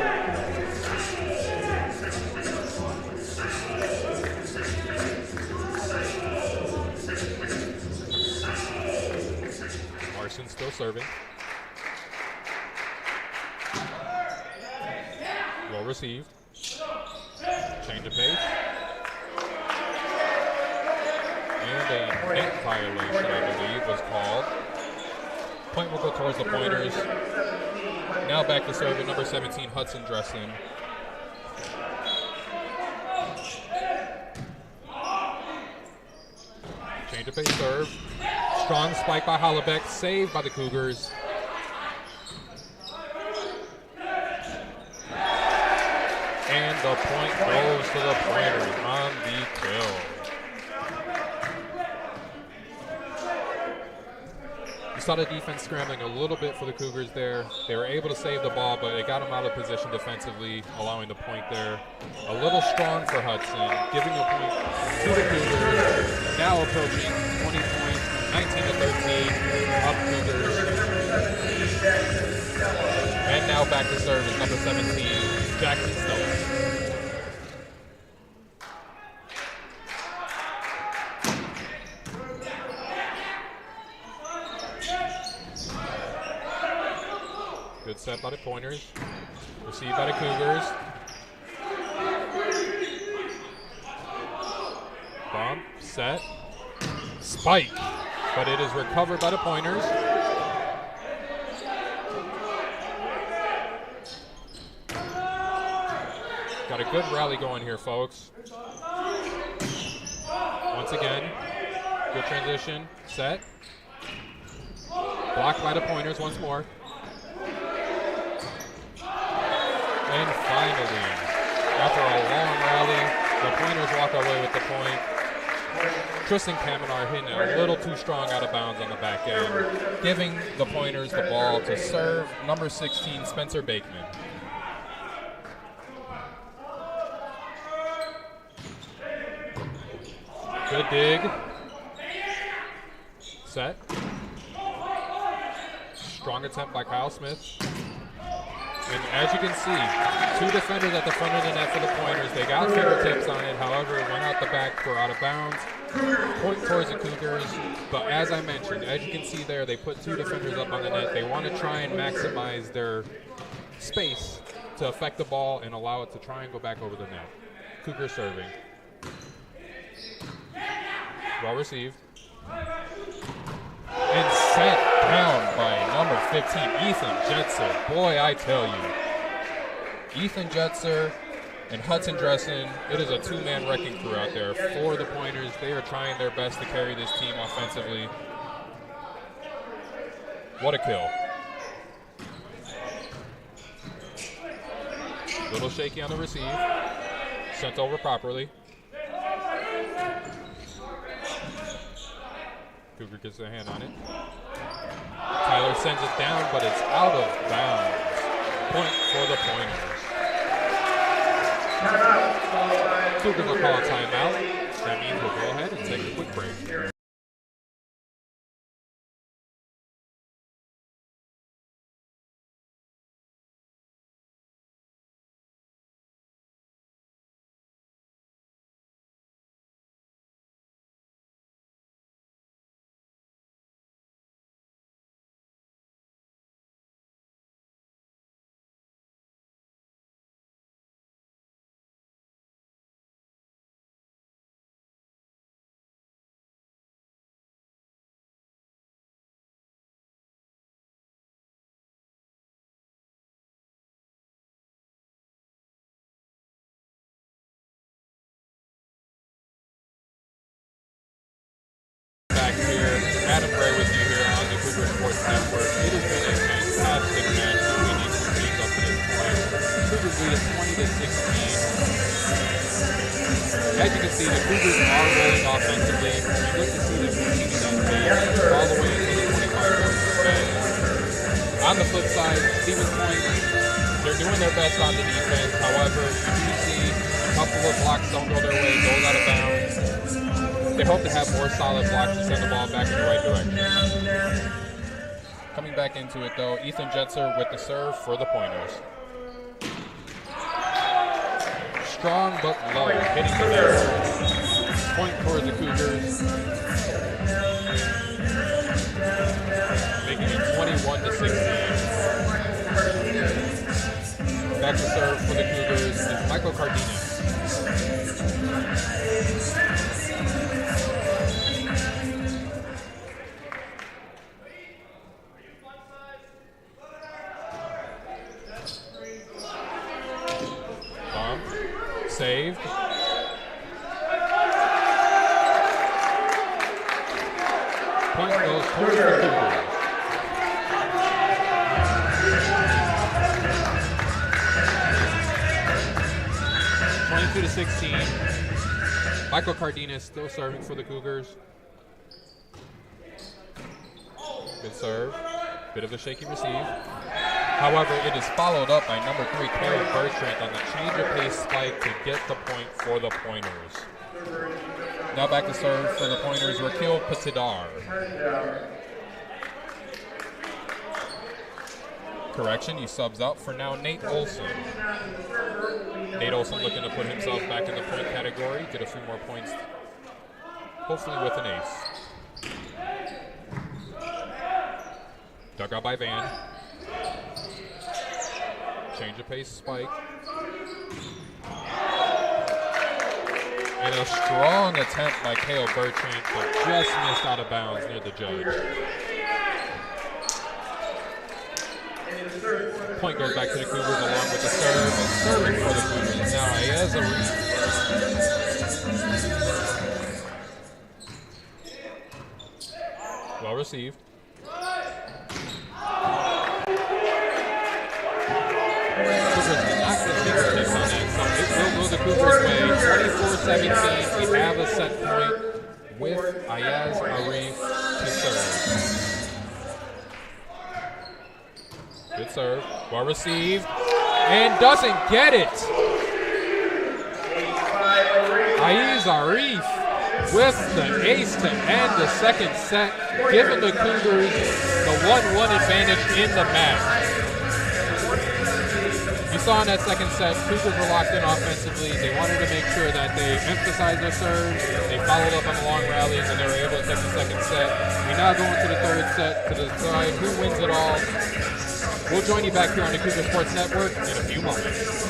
Marcin still serving. Well received. Change of pace. And a net violation, I believe, was called. Point will go towards the Pointers. Now back to serve at number 17, Hudson Dresden. Change of pace serve. Strong spike by Hollaback, saved by the Cougars. And the point goes to the Pointers on the kill. You saw the defense scrambling a little bit for the Cougars there. They were able to save the ball, but it got them out of position defensively, allowing the point there. A little strong for Hudson, giving a point to the Cougars. Now approaching 20 points, 19-13, up Cougars. And now back to serve is number 17, Jackson Stokes. Good set by the Pointers. Received by the Cougars. Bump, set, spike. But it is recovered by the Pointers. Got a good rally going here, folks. Once again, good transition, set. Blocked by the Pointers once more. And finally, after a long rally, the Pointers walk away with the point. Tristan Kamenar hitting it a little too strong out of bounds on the back end, giving the Pointers the ball to serve number 16, Spencer Bakeman. Good dig. Set. Strong attempt by Kyle Smith. And as you can see, two defenders at the front of the net for the Pointers. They got fingertips on it, however, it went out the back for out of bounds. Point towards the Cougars, but as I mentioned, as you can see there, they put two defenders up on the net. They want to try and maximize their space to affect the ball and allow it to try and go back over the net. Cougar serving. Well received. And sent down by number 15, Ethan Jetzer. Boy, I tell you. Ethan Jetzer and Hudson Dressen, it is a two-man wrecking crew out there for the Pointers. They are trying their best to carry this team offensively. What a kill. Little shaky on the receive. Sent over properly. Cougar gets their hand on it. Tyler sends it down, but it's out of bounds. Point for the Pointers. Cougars will call a timeout. That means we'll go ahead and take a quick break. Back here, Adam Gray with you here on the Cougar Sports Network. It has been a fantastic match between these two teams up to this point. Cougars lead is 20-16. As you can see, the Cougars are rolling offensively. You look to see them continue that pace all the way until the 25 points are spent. On the flip side, Stevens Point, they're doing their best on the defense. However, you do see a couple of blocks don't go their way, goes out of bounds. They hope to have more solid blocks to send the ball back in the right direction. Coming back into it, though, Ethan Jetzer with the serve for the Pointers. Strong but low, hitting the net. Point towards the Cougars. Making it 21-16. Back to serve for the Cougars is Michael Cardenas. Saved. Point goes towards the Cougars. 22-16. Michael Cardenas still serving for the Cougars. Good serve. Bit of a shaky receive. However, it is followed up by number 3, Caleb Bertrand on the change of pace spike to get the point for the Pointers. Now back to serve for the Pointers, Rakil Patidar. Correction, he subs out for now Nate Olson. Nate Olson looking to put himself back in the point category, get a few more points, hopefully with an ace. Dug out by Van. Change of pace spike. And a strong attempt by Kale Bertrand, but just missed out of bounds near the judge. Point goes back to the Cougars along with the serve. And serving for the Cougars is now Ayaz Arif. Well received. Cougars did not get fingertips on that, so it will go the Cougars' way. 24-17. We have a set point with Ayaz Arif to serve. Good serve. Well received. And doesn't get it. Ayaz Arif with the ace to end the second set, giving the Cougars the 1-1 advantage in the match. You saw in that second set, Cougars were locked in offensively. They wanted to make sure that they emphasized their serves. They followed up on the long rallies, and they were able to take the second set. We now go into the third set to decide who wins it all. We'll join you back here on the Cougar Sports Network in a few moments.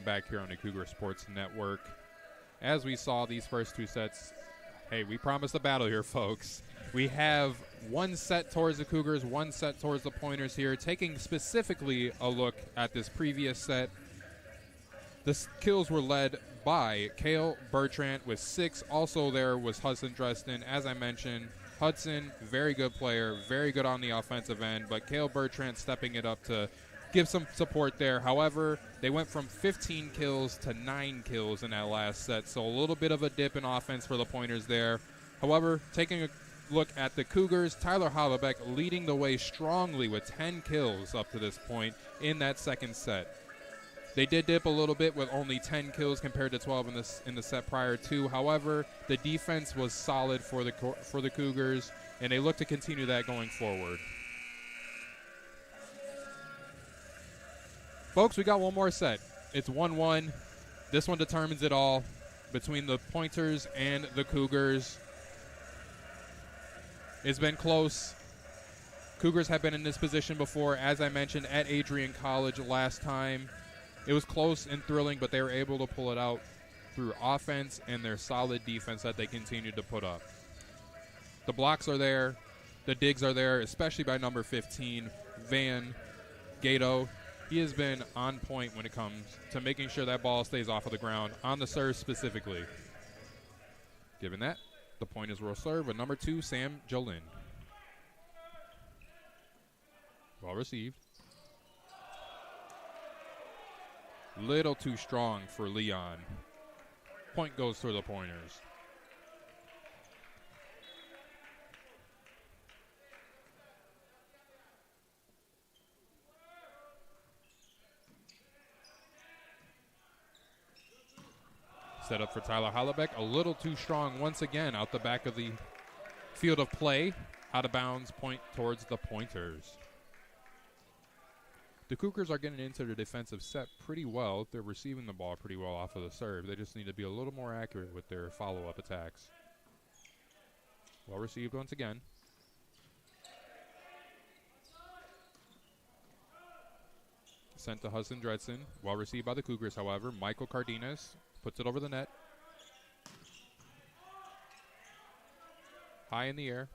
Back here on the Cougar Sports Network. As we saw these first two sets, hey, we promised a battle here, folks. We have one set towards the Cougars, one set towards the Pointers here. Taking specifically a look at this previous set, the kills were led by Kale Bertrand with 6. Also there was Hudson Dresden. As I mentioned, Hudson, very good player, very good on the offensive end, but Kale Bertrand stepping it up to give some support there. However, they went from 15 kills to 9 kills in that last set, so a little bit of a dip in offense for the Pointers there. However, taking a look at the Cougars, Tyler Habebeck leading the way strongly with 10 kills up to this point in that second set. They did dip a little bit with only 10 kills compared to 12 in the set prior to. However, the defense was solid for the Cougars, and they look to continue that going forward. Folks, we got one more set. It's 1-1. This one determines it all between the Pointers and the Cougars. It's been close. Cougars have been in this position before, as I mentioned, at Adrian College last time. It was close and thrilling, but they were able to pull it out through offense and their solid defense that they continued to put up. The blocks are there. The digs are there, especially by number 15, Van Gato. He has been on point when it comes to making sure that ball stays off of the ground, on the serve specifically. Given that, the Pointers will serve with number 2, Sam Jolin. Well received. Little too strong for Leon. Point goes for the Pointers. Set up for Tyler Hollebeck. A little too strong once again out the back of the field of play. Out of bounds, point towards the Pointers. The Cougars are getting into the defensive set pretty well. They're receiving the ball pretty well off of the serve. They just need to be a little more accurate with their follow-up attacks. Well received once again. Sent to Hudson Dredson. Well received by the Cougars, however. Michael Cardenas puts it over the net. High in the air.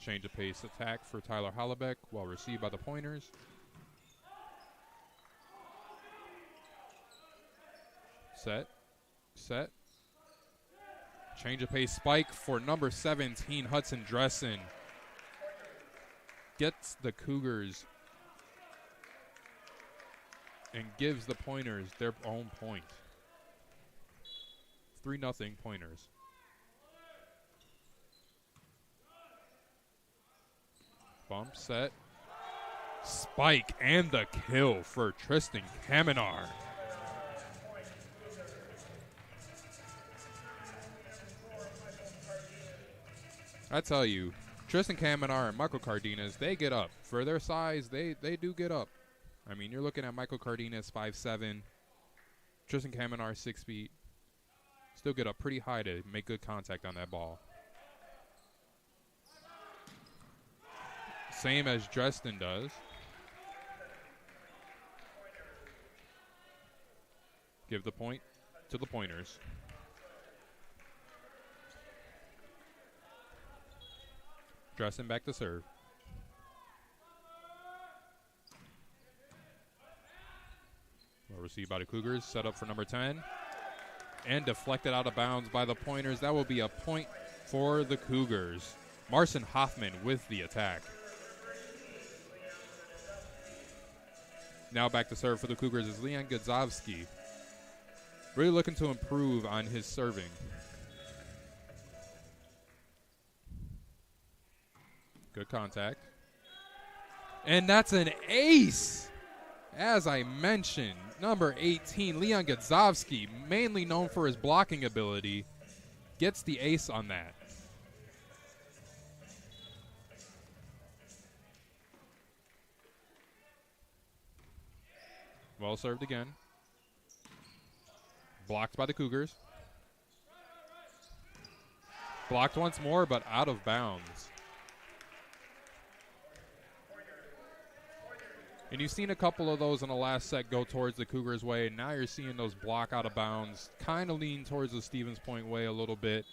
Change of pace attack for Tyler Hollebeck. Well received by the Pointers. Set. Set. Change of pace spike for number 17, Hudson Dredson. Gets the Cougars and gives the Pointers their own point. 3-0 Pointers. Bump, set, spike, and the kill for Tristan Kaminar. I tell you, Tristan Kaminar and Michael Cardenas, they get up. For their size, they do get up. I mean, you're looking at Michael Cardenas, 5'7", Tristan Kaminar, 6 feet. Still get up pretty high to make good contact on that ball. Same as Dresden does. Give the point to the Pointers. Dresden back to serve. Well received by the Cougars. Set up for number 10. And deflected out of bounds by the Pointers. That will be a point for the Cougars. Marcin Hoffman with the attack. Now back to serve for the Cougars is Leon Godzowski. Really looking to improve on his serving. Good contact. And that's an ace! As I mentioned, number 18, Leon Godzowski, mainly known for his blocking ability, gets the ace on that. Well served again. Blocked by the Cougars. Blocked once more, but out of bounds. And you've seen a couple of those in the last set go towards the Cougars' way. And now you're seeing those block out of bounds kind of lean towards the Stevens Point way a little bit.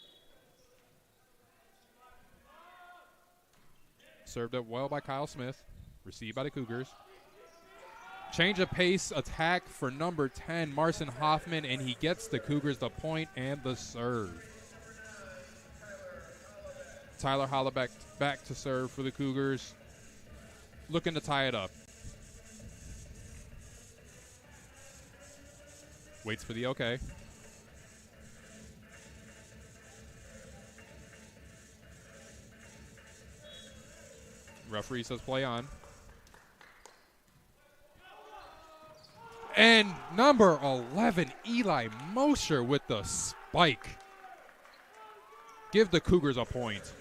Served up well by Kyle Smith. Received by the Cougars. Change of pace attack for number 10, Marcin Hoffman, and he gets the Cougars the point and the serve. Tyler Hollebeck back to serve for the Cougars. Looking to tie it up. Waits for the okay. Referee says play on. And number 11, Eli Mosher with the spike. Give the Cougars a point.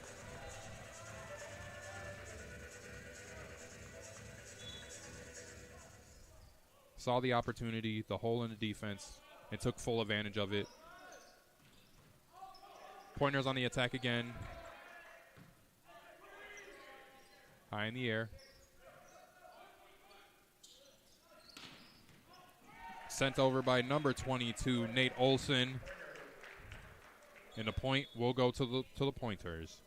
Saw the opportunity, the hole in the defense, and took full advantage of it. Pointers on the attack again. High in the air. Sent over by number 22, Nate Olson. And the point will go to the Pointers.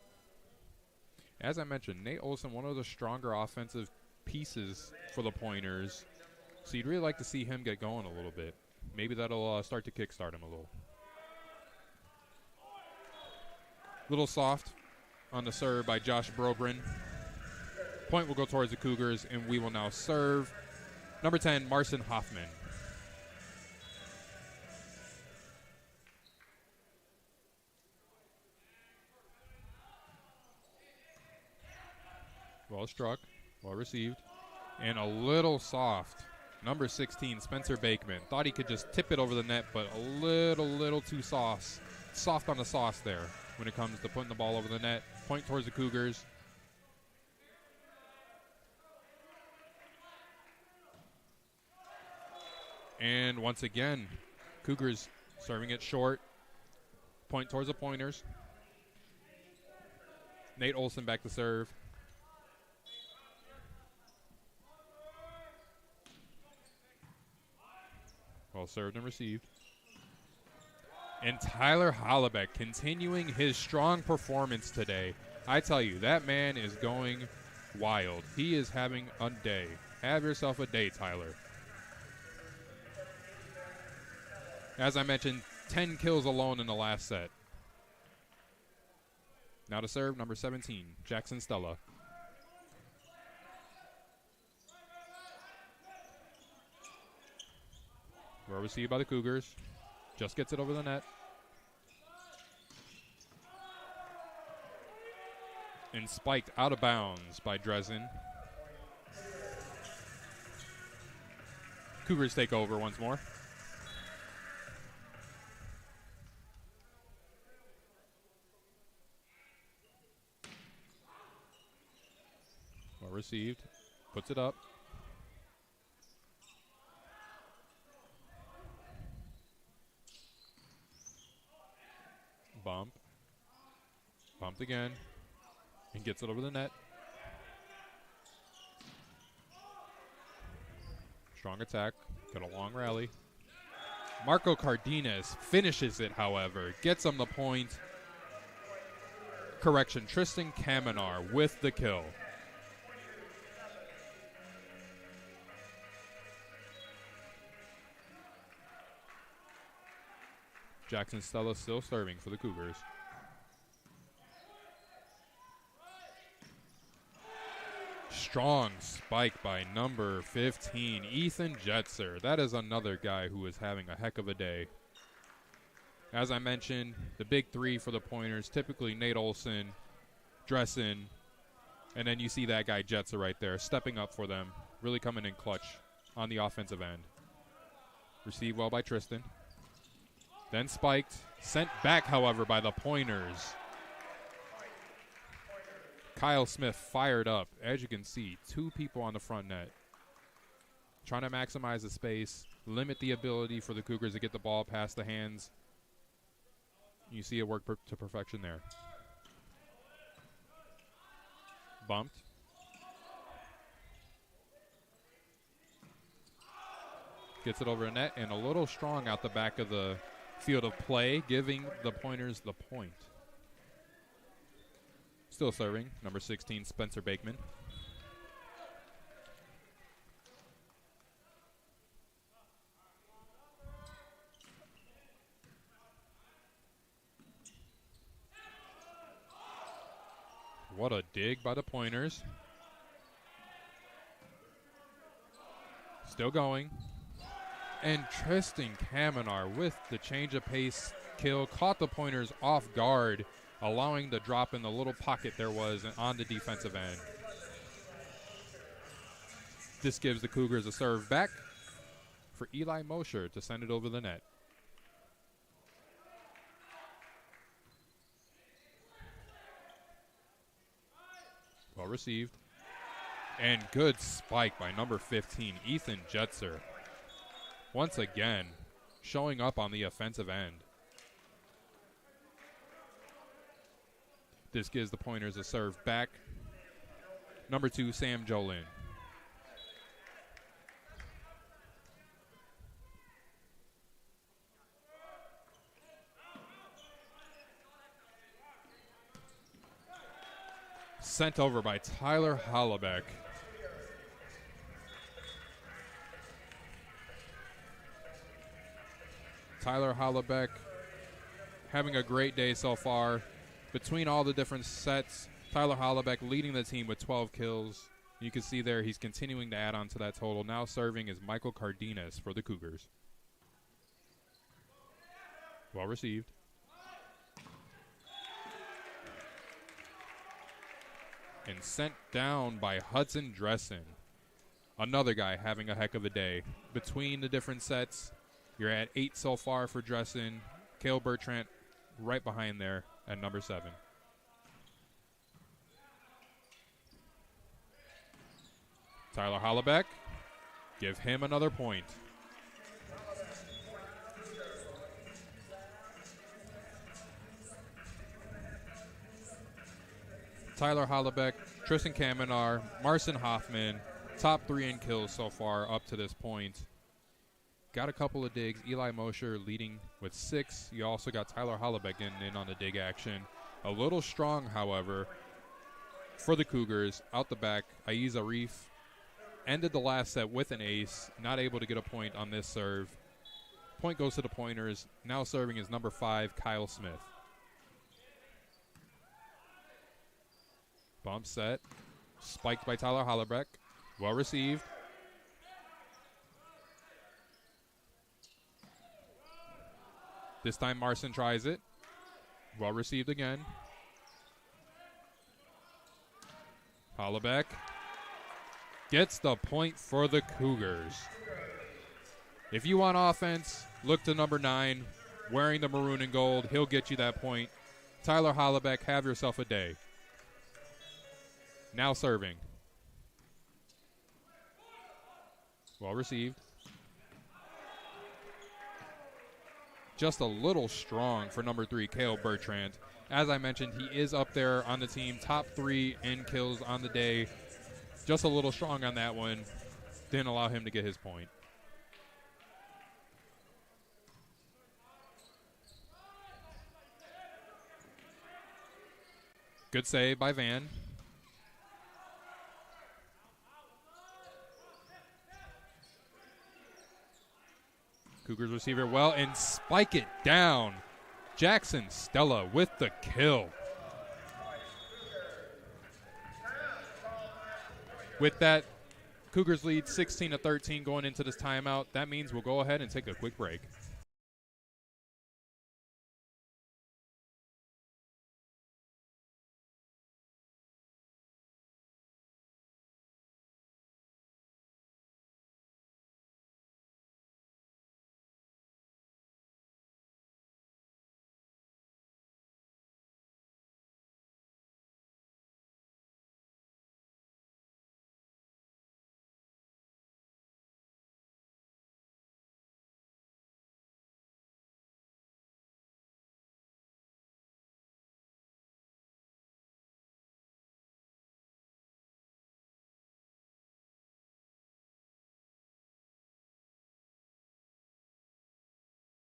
As I mentioned, Nate Olson, one of the stronger offensive pieces for the Pointers. So you'd really like to see him get going a little bit. Maybe that'll start to kickstart him a little. Little soft on the serve by Josh Brobrin. Point will go towards the Cougars, and we will now serve number 10, Marcin Hoffman. Well struck, well received, and a little soft. number 16, Spencer Bakeman. Thought he could just tip it over the net, but a little too soft on the sauce there when it comes to putting the ball over the net. Point towards the Cougars. And once again, Cougars serving it short. Point towards the Pointers. Nate Olson back to serve. Well served and received. And Tyler Hollebeck continuing his strong performance today. I tell you, that man is going wild. He is having a day. Have yourself a day, Tyler. As I mentioned, 10 kills alone in the last set. Now to serve, number 17, Jackson Stella. Well received by the Cougars. Just gets it over the net. And spiked out of bounds by Dresden. Cougars take over once more. Well received. Puts it up. Bump. Bumped again. And gets it over the net. Strong attack. Got a long rally. Marco Cardenas finishes it, however. Gets him the point. Correction, Tristan Kaminar with the kill. Jackson Stella still serving for the Cougars. Strong spike by number 15, Ethan Jetzer. That is another guy who is having a heck of a day. As I mentioned, the big three for the Pointers, typically Nate Olson, Dressen, and then you see that guy Jetzer right there, stepping up for them, really coming in clutch on the offensive end. Received well by Tristan. Then spiked, sent back, however, by the Pointers. Kyle Smith fired up. As you can see, two people on the front net. Trying to maximize the space, limit the ability for the Cougars to get the ball past the hands. You see it work to perfection there. Bumped. Gets it over a net and a little strong out the back of the field of play, giving the Pointers the point. Still serving, number 16, Spencer Bakeman. What a dig by the Pointers. Still going. And Tristan Kaminar with the change of pace kill caught the Pointers off guard, allowing the drop in the little pocket there was on the defensive end. This gives the Cougars a serve back for Eli Mosher to send it over the net. Well received. And good spike by number 15, Ethan Jetzer. Once again, showing up on the offensive end. This gives the Pointers a serve back. Number 2, Sam Jolin. Sent over by Tyler Hollebeck. Tyler Hollebeck having a great day so far. Between all the different sets, Tyler Hollebeck leading the team with 12 kills. You can see there he's continuing to add on to that total. Now serving is Michael Cardenas for the Cougars. Well received. And sent down by Hudson Dressen. Another guy having a heck of a day. Between the different sets, you're at 8 so far for Dressen. Cale Bertrand right behind there at number 7. Tyler Hollebeck, give him another point. Tyler Hollebeck, Tristan Kamenar, Marcin Hoffman, top 3 in kills so far up to this point. Got a couple of digs. Eli Mosher leading with 6. You also got Tyler Hollebeck getting in on the dig action. A little strong, however, for the Cougars. Out the back, Aiza Reef ended the last set with an ace. Not able to get a point on this serve. Point goes to the Pointers. Now serving is number 5, Kyle Smith. Bump set. Spiked by Tyler Hollebeck. Well received. This time Marcin tries it. Well received again. Hollebeck gets the point for the Cougars. If you want offense, look to number 9, wearing the maroon and gold. He'll get you that point. Tyler Hollebeck, have yourself a day. Now serving. Well received. Just a little strong for number 3, Cale Bertrand. As I mentioned, he is up there on the team, top 3 in kills on the day. Just a little strong on that one. Didn't allow him to get his point. Good save by Van. Cougars receiver well and spike it down. Jackson Stella with the kill. With that, Cougars lead 16-13 going into this timeout. That means we'll go ahead and take a quick break.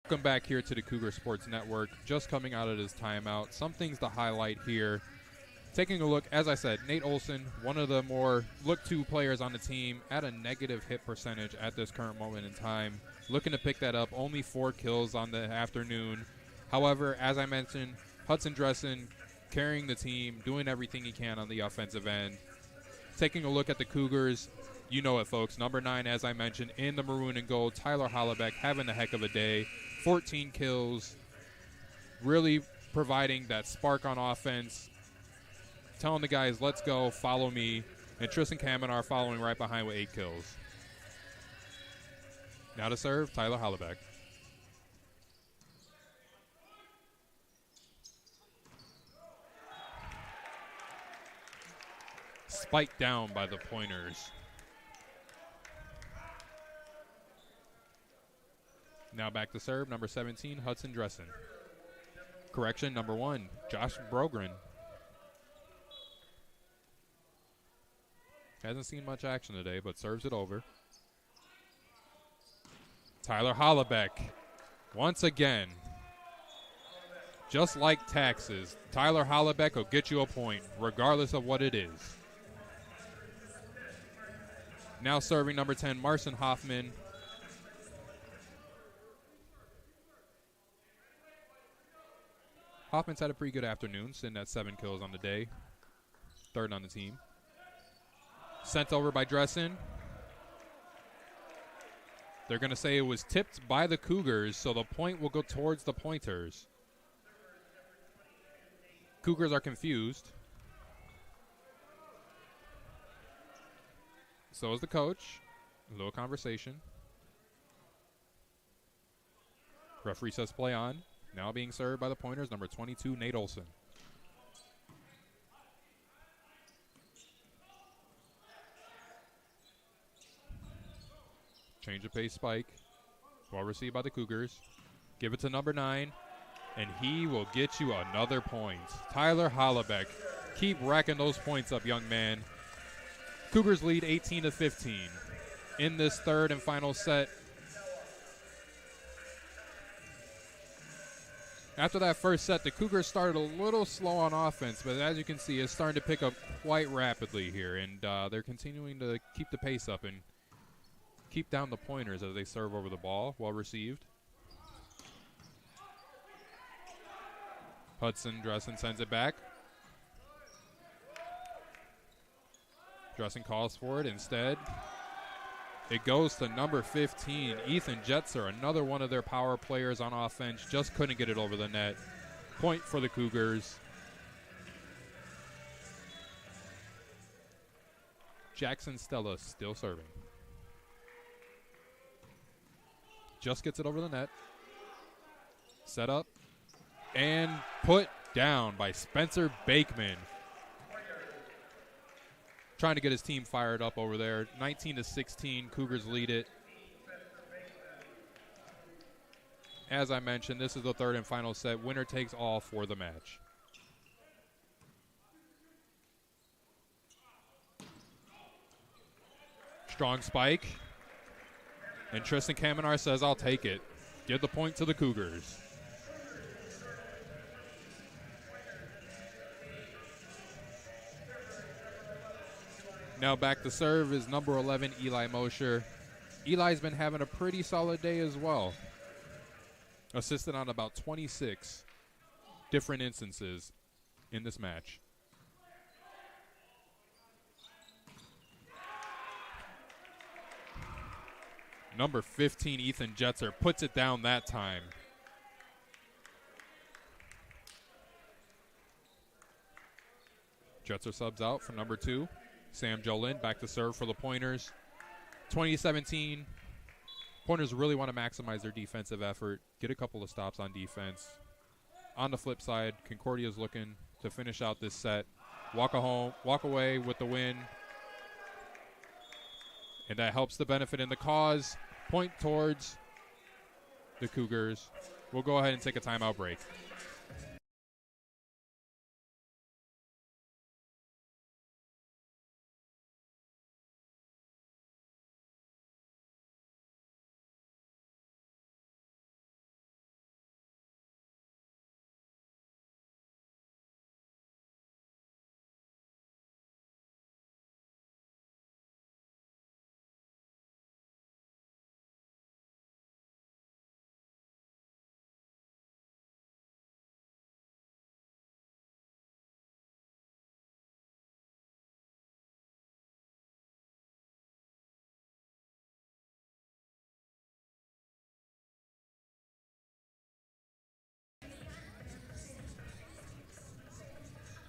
Welcome back here to the Cougar Sports Network. Just coming out of this timeout. Some things to highlight here. Taking a look, as I said, Nate Olson, one of the more look-to players on the team, at a negative hit percentage at this current moment in time. Looking to pick that up. Only 4 kills on the afternoon. However, as I mentioned, Hudson Dressen carrying the team, doing everything he can on the offensive end. Taking a look at the Cougars, you know it, folks. Number 9, as I mentioned, in the maroon and gold, Tyler Hollebeck having a heck of a day. 14 kills, really providing that spark on offense, telling the guys, let's go, follow me, and Tristan Kamenar following right behind with 8 kills. Now to serve, Tyler Hollebeck. Spiked down by the Pointers. Now back to serve, number 17, Hudson Dressen. Correction, number 1, Josh Brogren. Hasn't seen much action today, but serves it over. Tyler Hollebeck, once again, just like taxes, Tyler Hollebeck will get you a point, regardless of what it is. Now serving number 10, Marcin Hoffman. Hoffman's had a pretty good afternoon, sitting at 7 kills on the day. 3rd on the team. Sent over by Dressen. They're going to say it was tipped by the Cougars, so the point will go towards the Pointers. Cougars are confused. So is the coach. A little conversation. Referee says play on. Now being served by the Pointers, number 22, Nate Olson. Change of pace spike. Well received by the Cougars. Give it to number 9, and he will get you another point. Tyler Hollebeck. Keep racking those points up, young man. Cougars lead 18-15 in this third and final set. After that first set, the Cougars started a little slow on offense, but as you can see, it's starting to pick up quite rapidly here, and they're continuing to keep the pace up and keep down the Pointers as they serve over the ball. Well received. Hudson Dressen sends it back. Dressen calls for it. Instead, it goes to number 15, Ethan Jetzer, another one of their power players on offense. Just couldn't get it over the net. Point for the Cougars. Jackson Stella still serving. Just gets it over the net. Set up. And put down by Spencer Bakeman. Trying to get his team fired up over there. 19-16, Cougars lead it. As I mentioned, this is the third and final set. Winner takes all for the match. Strong spike. And Tristan Kamenar says, I'll take it. Give the point to the Cougars. Now back to serve is number 11, Eli Mosher. Eli's been having a pretty solid day as well. Assisted on about 26 different instances in this match. Number 15, Ethan Jetzer, puts it down that time. Jetzer subs out for number 2. Sam Jolin back to serve for the Pointers. 2017, Pointers really want to maximize their defensive effort, get a couple of stops on defense. On the flip side, Concordia's looking to finish out this set, walk away with the win, and that helps the benefit in the cause. Point towards the Cougars. We'll go ahead and take a timeout break.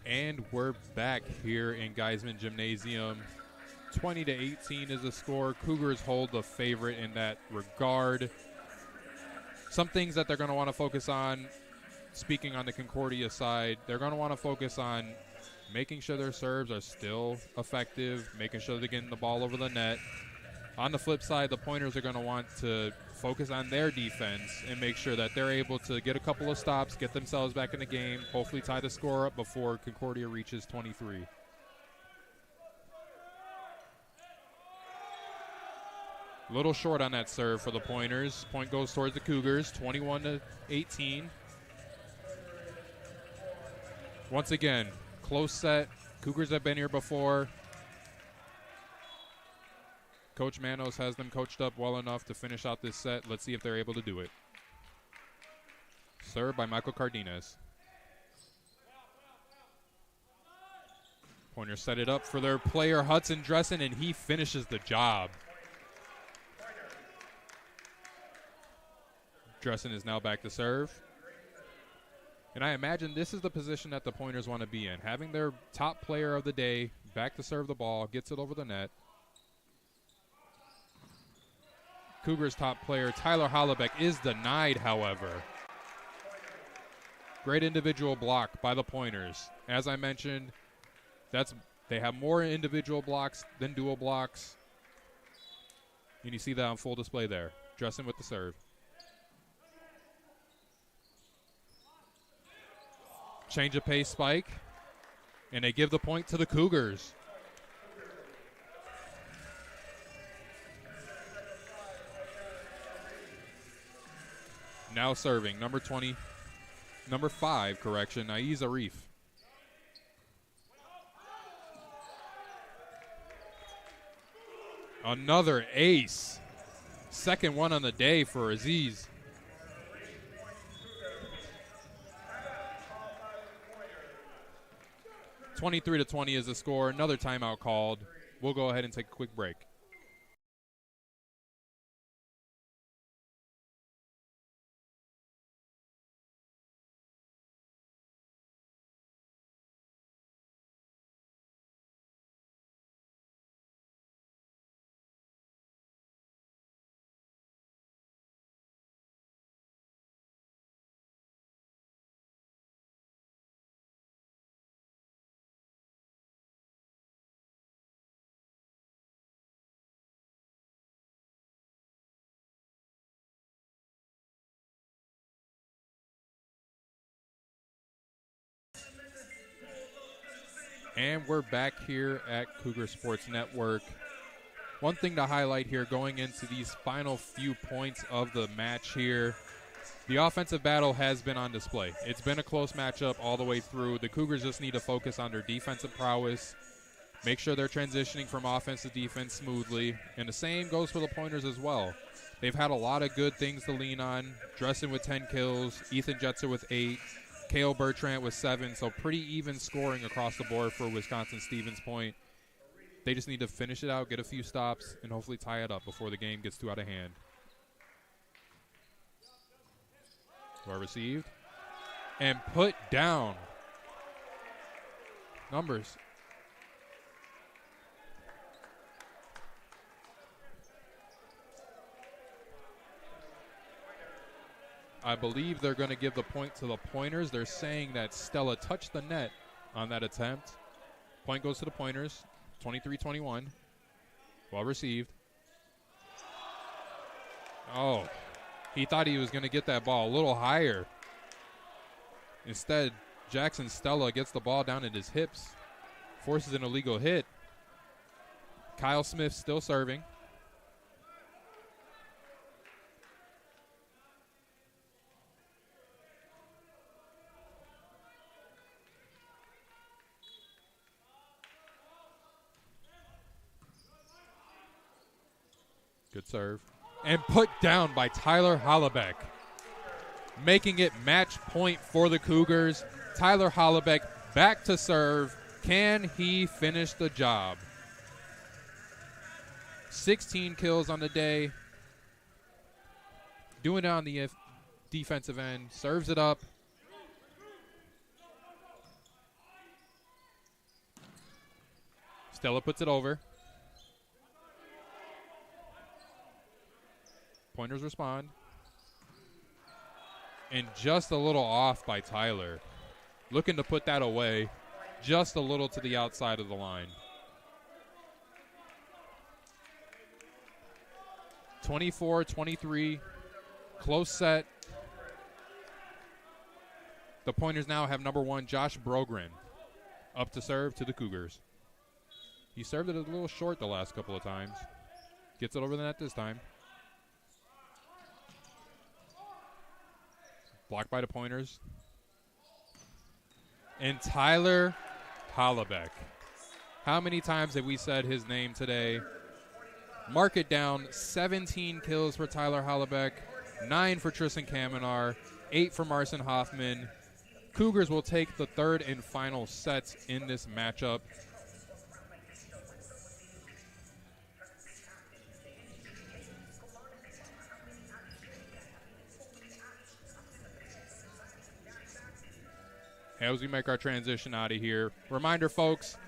And we're back here in Geisman Gymnasium. 20-18 is the score. Cougars hold the favorite in that regard. Some things that they're going to want to focus on, speaking on the Concordia side, they're going to want to focus on making sure their serves are still effective, making sure they're getting the ball over the net. On the flip side, the Pointers are going to want to focus on their defense and make sure that they're able to get a couple of stops, get themselves back in the game, hopefully tie the score up before Concordia reaches 23. A little short on that serve for the Pointers. Point goes towards the Cougars, 21-18. Once again, close set. Cougars have been here before. Coach Manos has them coached up well enough to finish out this set. Let's see if they're able to do it. Served by Michael Cardenas. Pointers set it up for their player, Hudson Dressen, and he finishes the job. Dressen is now back to serve. And I imagine this is the position that the Pointers want to be in. Having their top player of the day back to serve the ball, gets it over the net. Cougars top player Tyler Hollebeck is denied, however. Great individual block by the Pointers. As I mentioned, they have more individual blocks than dual blocks. And you see that on full display there. Dressing with the serve. Change of pace spike. And they give the point to the Cougars. Now serving, number 5, Naiz Arif. Another ace. Second one on the day for Aziz. (23-20) is the score. Another timeout called. We'll go ahead and take a quick break. And we're back here at Cougar Sports Network. One thing to highlight here going into these final few points of the match here, the offensive battle has been on display. It's been a close matchup all the way through. The Cougars just need to focus on their defensive prowess, make sure they're transitioning from offense to defense smoothly, and the same goes for the Pointers as well. They've had a lot of good things to lean on. Dressen with 10 kills, Ethan Jetzer with 8, Kale Bertrand with 7, so pretty even scoring across the board for Wisconsin-Stevens Point. They just need to finish it out, get a few stops, and hopefully tie it up before the game gets too out of hand. Well received. And put down. Numbers. I believe they're going to give the point to the Pointers. They're saying that Stella touched the net on that attempt. Point goes to the Pointers, 23-21. Well received. Oh, he thought he was going to get that ball a little higher. Instead, Jackson Stella gets the ball down at his hips, forces an illegal hit. Kyle Smith still serving. Good serve. And put down by Tyler Hollebeck, making it match point for the Cougars. Tyler Hollebeck back to serve. Can he finish the job? 16 kills on the day. Doing it on the defensive end. Serves it up. Stella puts it over. Pointers respond. And just a little off by Tyler. Looking to put that away. Just a little to the outside of the line. 24-23. Close set. The Pointers now have number 1, Josh Brogren, up to serve to the Cougars. He served it a little short the last couple of times. Gets it over the net this time. Blocked by the Pointers. And Tyler Hollebeck. How many times have we said his name today? Mark it down. 17 kills for Tyler Hollebeck. 9 for Tristan Kamenar. 8 for Marcin Hoffman. Cougars will take the third and final sets in this matchup. As we make our transition out of here, reminder, folks,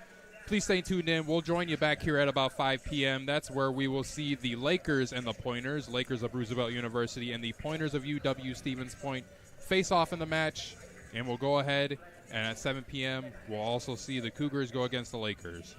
Please stay tuned in. We'll join you back here at about 5 p.m. That's where we will see the Lakers and the Pointers, Lakers of Roosevelt University and the Pointers of UW-Stevens Point, face off in the match. And we'll go ahead, and at 7 p.m., we'll also see the Cougars go against the Lakers.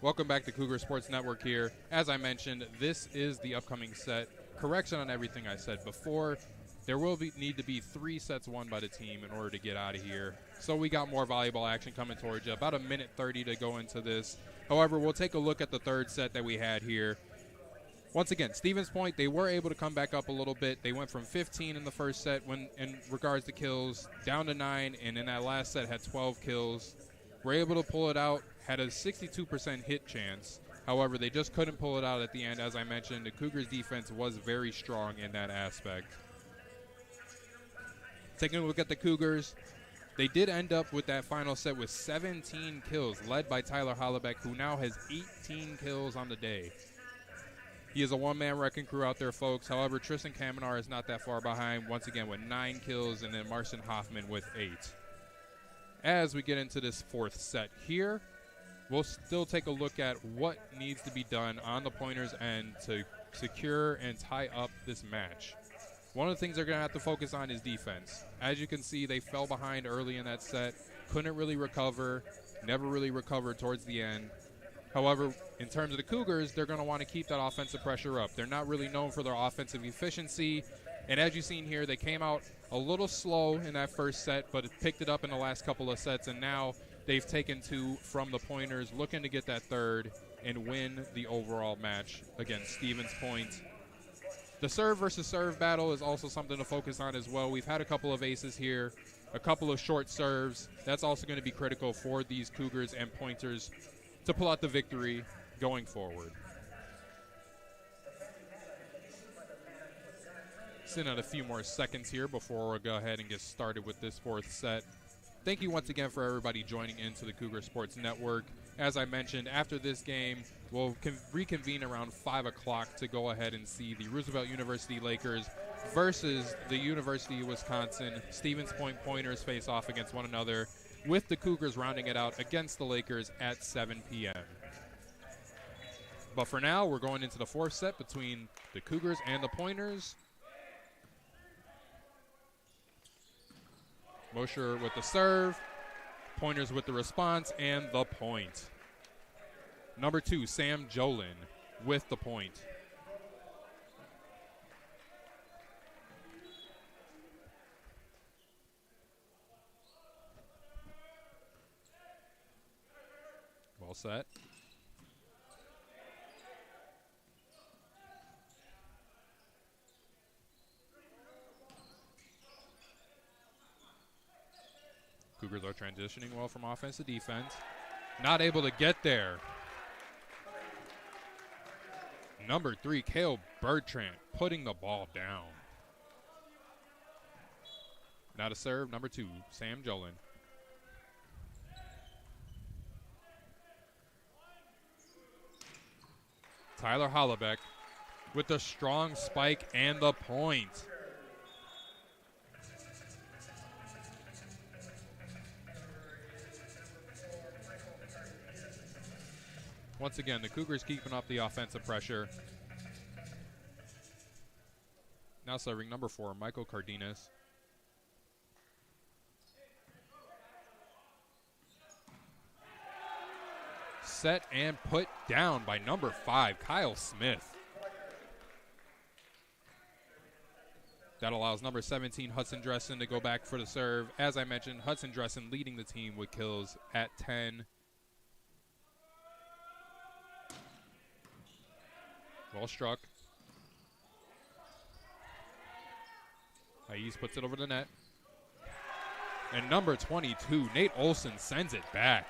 Welcome back to Cougar Sports Network here. As I mentioned, this is the upcoming set. Correction on everything I said before. There will need to be 3 sets won by the team in order to get out of here. So we got more volleyball action coming towards you. About a minute 30 to go into this. However, we'll take a look at the third set that we had here. Once again, Stevens Point, they were able to come back up a little bit. They went from 15 in the first set when in regards to kills down to 9, and in that last set had 12 kills. Were able to pull it out, had a 62% hit chance. However, they just couldn't pull it out at the end. As I mentioned, the Cougars' defense was very strong in that aspect. Taking a look at the Cougars, they did end up with that final set with 17 kills, led by Tyler Hollebeck, who now has 18 kills on the day. He is a one-man wrecking crew out there, folks. However, Tristan Kamenar is not that far behind, once again with 9 kills, and then Marcin Hoffman with 8. As we get into this fourth set here, we'll still take a look at what needs to be done on the Pointers' end to secure and tie up this match. One of the things they're going to have to focus on is defense. As you can see, they fell behind early in that set, couldn't really recover, never really recovered towards the end. However, in terms of the Cougars, they're going to want to keep that offensive pressure up. They're not really known for their offensive efficiency. And as you've seen here, they came out a little slow in that first set, but it picked it up in the last couple of sets. And now they've taken 2 from the Pointers, looking to get that third and win the overall match against Stevens Point. The serve versus serve battle is also something to focus on as well. We've had a couple of aces here, a couple of short serves. That's also going to be critical for these Cougars and Pointers to pull out the victory going forward. Sitting at a few more seconds here before we go ahead and get started with this fourth set. Thank you once again for everybody joining into the Cougar Sports Network. As I mentioned, after this game, we'll reconvene around 5 o'clock to go ahead and see the Roosevelt University Lakers versus the University of Wisconsin Stevens Point Pointers face off against one another, with the Cougars rounding it out against the Lakers at 7 p.m. But for now, we're going into the fourth set between the Cougars and the Pointers. Mosher with the serve, Pointers with the response, and the point. Number 2, Sam Jolin with the point. Well set. Cougars are transitioning well from offense to defense. Not able to get there. Number 3, Kale Bertrand putting the ball down. Now to serve, number 2, Sam Jolin. Tyler Hollebeck with the strong spike and the point. Once again, the Cougars keeping up the offensive pressure. Now serving number 4, Michael Cardenas. set and put down by number 5, Kyle Smith. That allows number 17, Hudson Dressen, to go back for the serve. As I mentioned, Hudson Dressen leading the team with kills at 10. Well struck. Hayes puts it over the net. And number 22, Nate Olson, sends it back.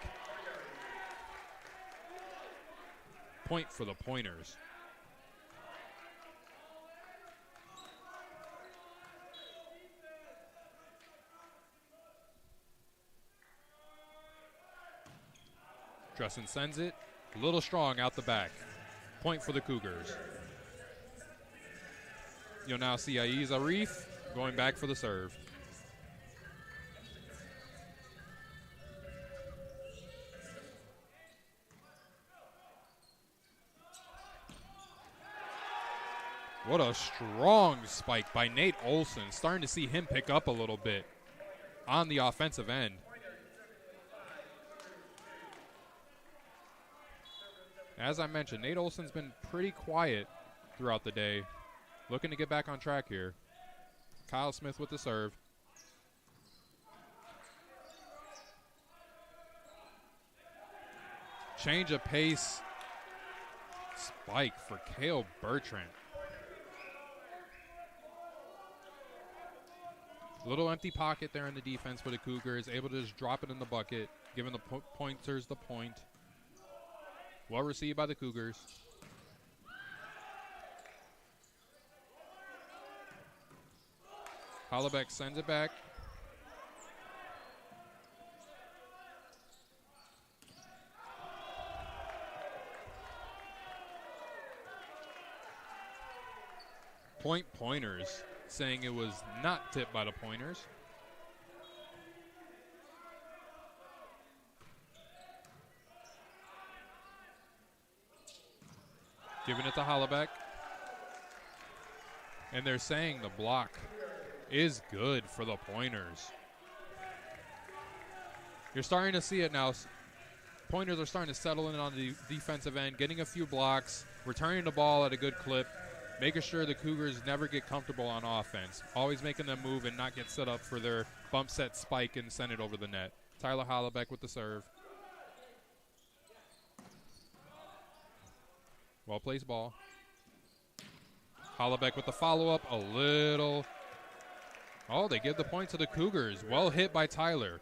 Point for the Pointers. Dressen sends it. A little strong out the back. Point for the Cougars. You'll now see Aiz Arif going back for the serve. What a strong spike by Nate Olson. Starting to see him pick up a little bit on the offensive end. As I mentioned, Nate Olson's been pretty quiet throughout the day. Looking to get back on track here. Kyle Smith with the serve. Change of pace. Spike for Cale Bertrand. Little empty pocket there in the defense for the Cougars. Able to just drop it in the bucket. Giving the pointers the point. Well received by the Cougars. Hollaback sends it back. Pointers, saying it was not tipped by the Pointers. Giving it to Hollaback. And they're saying the block is good for the Pointers. You're starting to see it now. Pointers are starting to settle in on the defensive end, getting a few blocks, returning the ball at a good clip, making sure the Cougars never get comfortable on offense. Always making them move and not get set up for their bump set spike and send it over the net. Tyler Hollaback with the serve. Well-placed ball. Hollaback with the follow-up. A little. Oh, they give the point to the Cougars. Well hit by Tyler.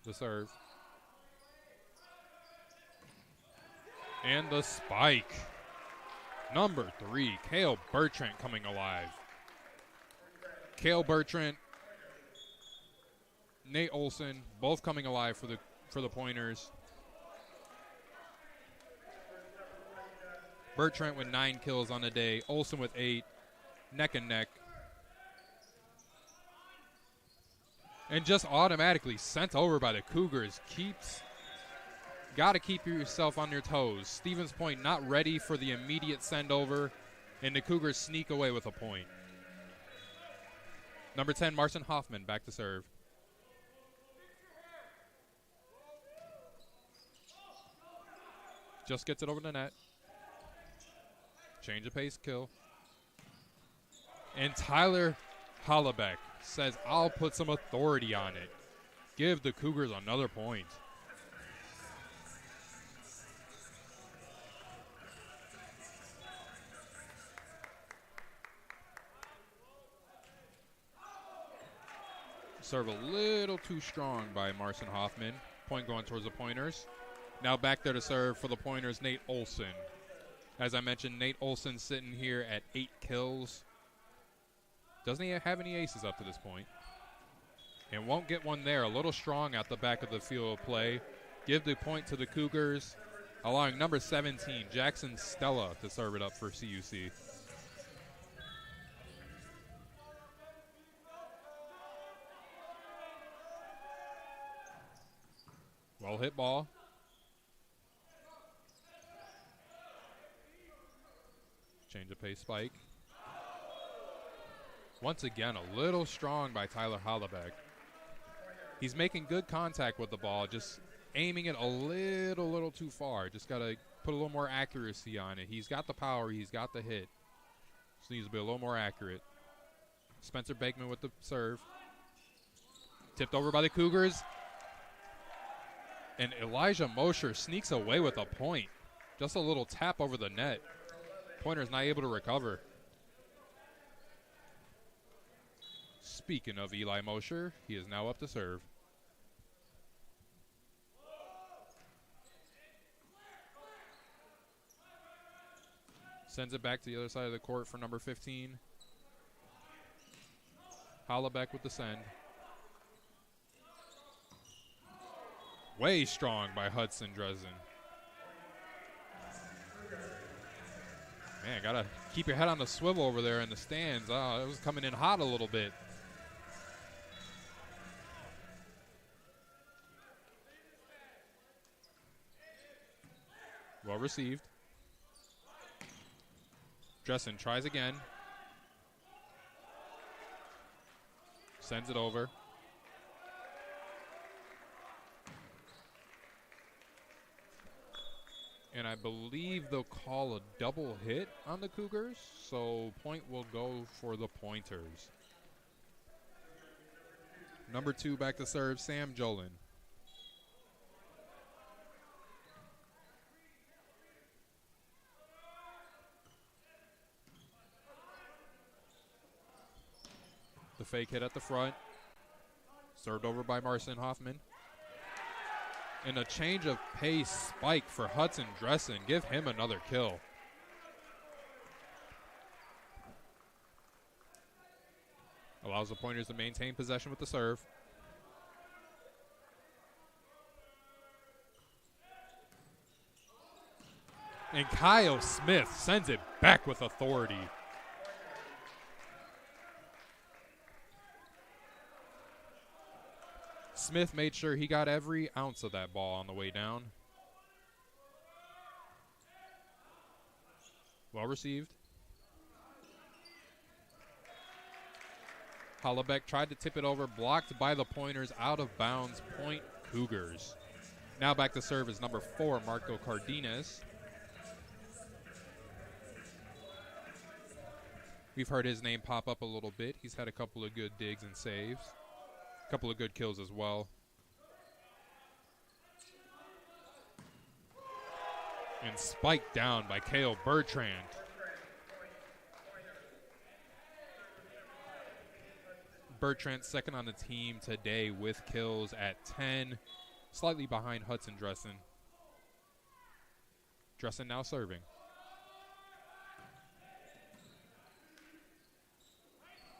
The serve. And the spike. Number 3, Cale Bertrand coming alive. Cale Bertrand, Nate Olson, both coming alive for the Pointers. Bertrand with 9 kills on the day. Olson with 8. Neck and neck. And just automatically sent over by the Cougars. Got to keep yourself on your toes. Stevens Point not ready for the immediate send over, and the Cougars sneak away with a point. Number 10, Marcin Hoffman, back to serve. Just gets it over the net. Change of pace, kill. And Tyler Hollaback says, I'll put some authority on it. Give the Cougars another point. Serve a little too strong by Marcin Hoffman. Point going towards the Pointers. Now back there to serve for the Pointers, Nate Olson. As I mentioned, Nate Olson sitting here at 8 kills. Doesn't he have any aces up to this point? And won't get one there. A little strong at the back of the field of play. Give the point to the Cougars, allowing number 17, Jackson Stella, to serve it up for CUC. Well hit ball. Change of pace spike. Once again, a little strong by Tyler Hollaback. He's making good contact with the ball, just aiming it a little too far. Just got to put a little more accuracy on it. He's got the power. He's got the hit. Just needs to be a little more accurate. Spencer Bakeman with the serve. Tipped over by the Cougars. And Elijah Mosher sneaks away with a point. Just a little tap over the net. Pointer's not able to recover. Speaking of Eli Mosher, he is now up to serve. Sends it back to the other side of the court for number 15. Hollaback with the send. Way strong by Hudson Dresden. Man, gotta keep your head on the swivel over there in the stands. It was coming in hot a little bit. Well received. Dresden tries again. Sends it over. And I believe they'll call a double hit on the Cougars, so point will go for the Pointers. Number 2 back to serve, Sam Jolin. The fake hit at the front. Served over by Marcin Hoffman. And a change of pace spike for Hudson Dresden. Give him another kill. Allows the Pointers to maintain possession with the serve. And Kyle Smith sends it back with authority. Smith made sure he got every ounce of that ball on the way down. Well received. Hollaback tried to tip it over, blocked by the Pointers, out of bounds, point Cougars. Now back to serve is number 4, Marco Cardenas. We've heard his name pop up a little bit. He's had a couple of good digs and saves. A couple of good kills as well. And spiked down by Cale Bertrand. Bertrand second on the team today with kills at 10. Slightly behind Hudson Dresden. Dresden now serving.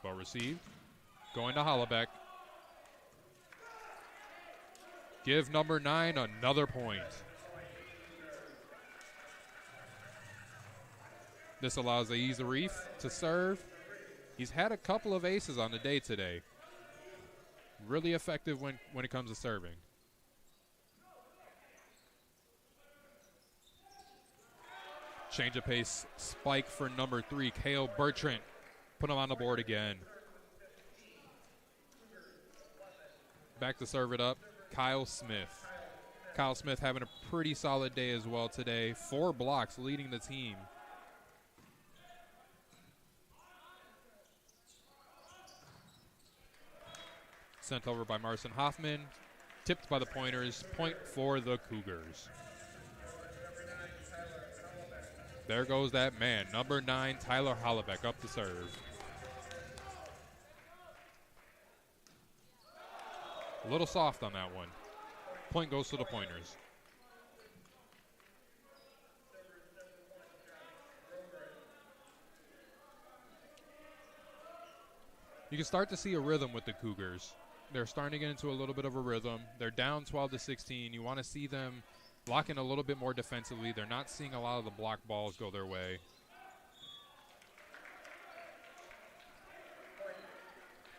Well received. Going to Hollaback. Give number 9 another point. This allows Aiz Arif to serve. He's had a couple of aces on the day today. Really effective when it comes to serving. Change of pace spike for number 3, Cale Bertrand. Put him on the board again. Back to serve it up. Kyle Smith. Kyle Smith having a pretty solid day as well today. 4 blocks leading the team. Sent over by Marcin Hoffman. Tipped by the Pointers. Point for the Cougars. There goes that man. Number 9, Tyler Hollaback up to serve. A little soft on that one. Point goes to the Pointers. You can start to see a rhythm with the Cougars. They're starting to get into a little bit of a rhythm. They're down 12-16. You want to see them lock in a little bit more defensively. They're not seeing a lot of the block balls go their way.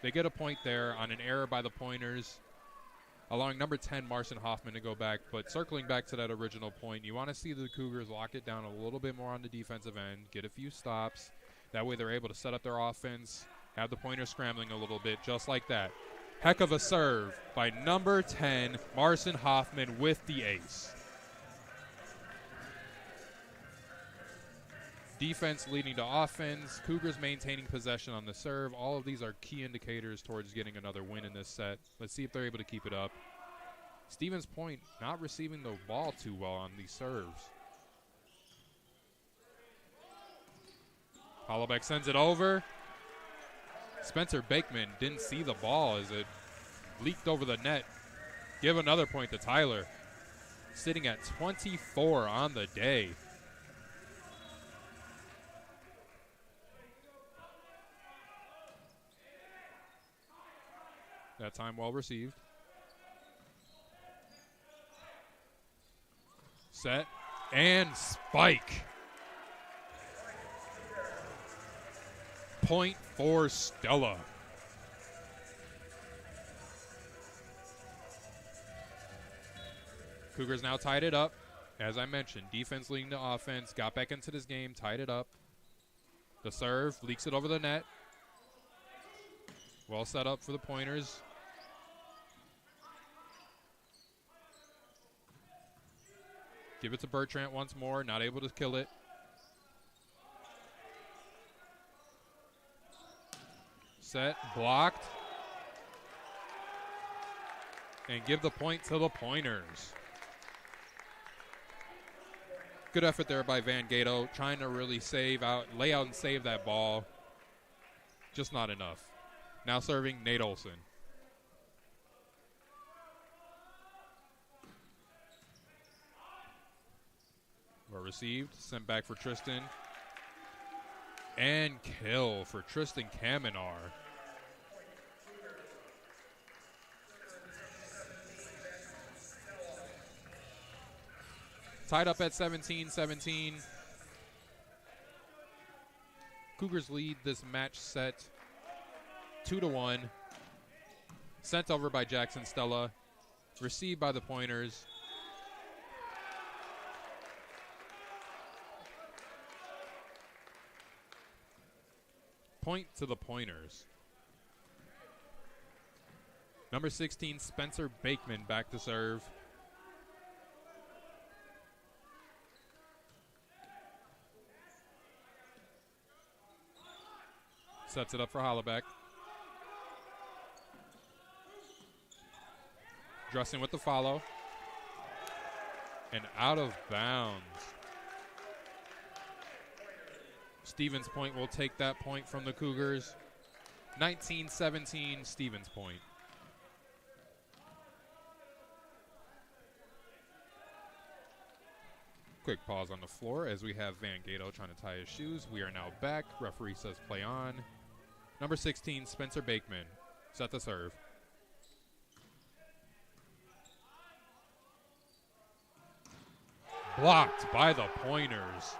They get a point there on an error by the Pointers, allowing number 10, Marcin Hoffman, to go back. But circling back to that original point, you want to see the Cougars lock it down a little bit more on the defensive end, get a few stops. That way they're able to set up their offense, Have the pointer scrambling a little bit, just like that. Heck of a serve by number 10, Marcin Hoffman with the ace. Defense leading to offense. Cougars maintaining possession on the serve. All of these are key indicators towards getting another win in this set. Let's see if they're able to keep it up. Stevens Point not receiving the ball too well on these serves. Hollaback sends it over. Spencer Bakeman didn't see the ball as it leaked over the net. Give another point to Tyler. Sitting at 24 on the day. That time well received. Set and spike. Point for Stella. Cougars now tied it up. As I mentioned, defense leading to offense. Got back into this game, tied it up. The serve, leaks it over the net. Well set up for the pointers. Give it to Bertrand once more, not able to kill it. Set, blocked. And give the point to the pointers. Good effort there by Van Gato, trying to really lay out and save that ball. Just not enough. Now serving Nate Olson. Well received, sent back for Tristan. And kill for Tristan Kaminar. Tied up at 17-17. Cougars lead this match set 2-1. Sent over by Jackson Stella. Received by the pointers. Point to the pointers. Number 16, Spencer Bakeman back to serve. Sets it up for Hollaback. Dressing with the follow. And out of bounds. Stevens Point will take that point from the Cougars. 19-17, Stevens Point. Quick pause on the floor as we have Van Gato trying to tie his shoes. We are now back. Referee says play on. Number 16, Spencer Bakeman. Set the serve. Blocked by the pointers.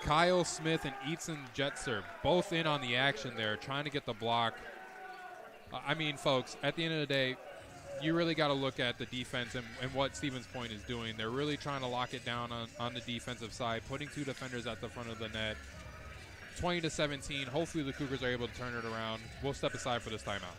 Kyle Smith and Eatson Jetser both in on the action there, trying to get the block. I mean, folks, at the end of the day, you really got to look at the defense and what Stevens Point is doing. They're really trying to lock it down on the defensive side, putting two defenders at the front of the net. 20-17. Hopefully the Cougars are able to turn it around. We'll step aside for this timeout.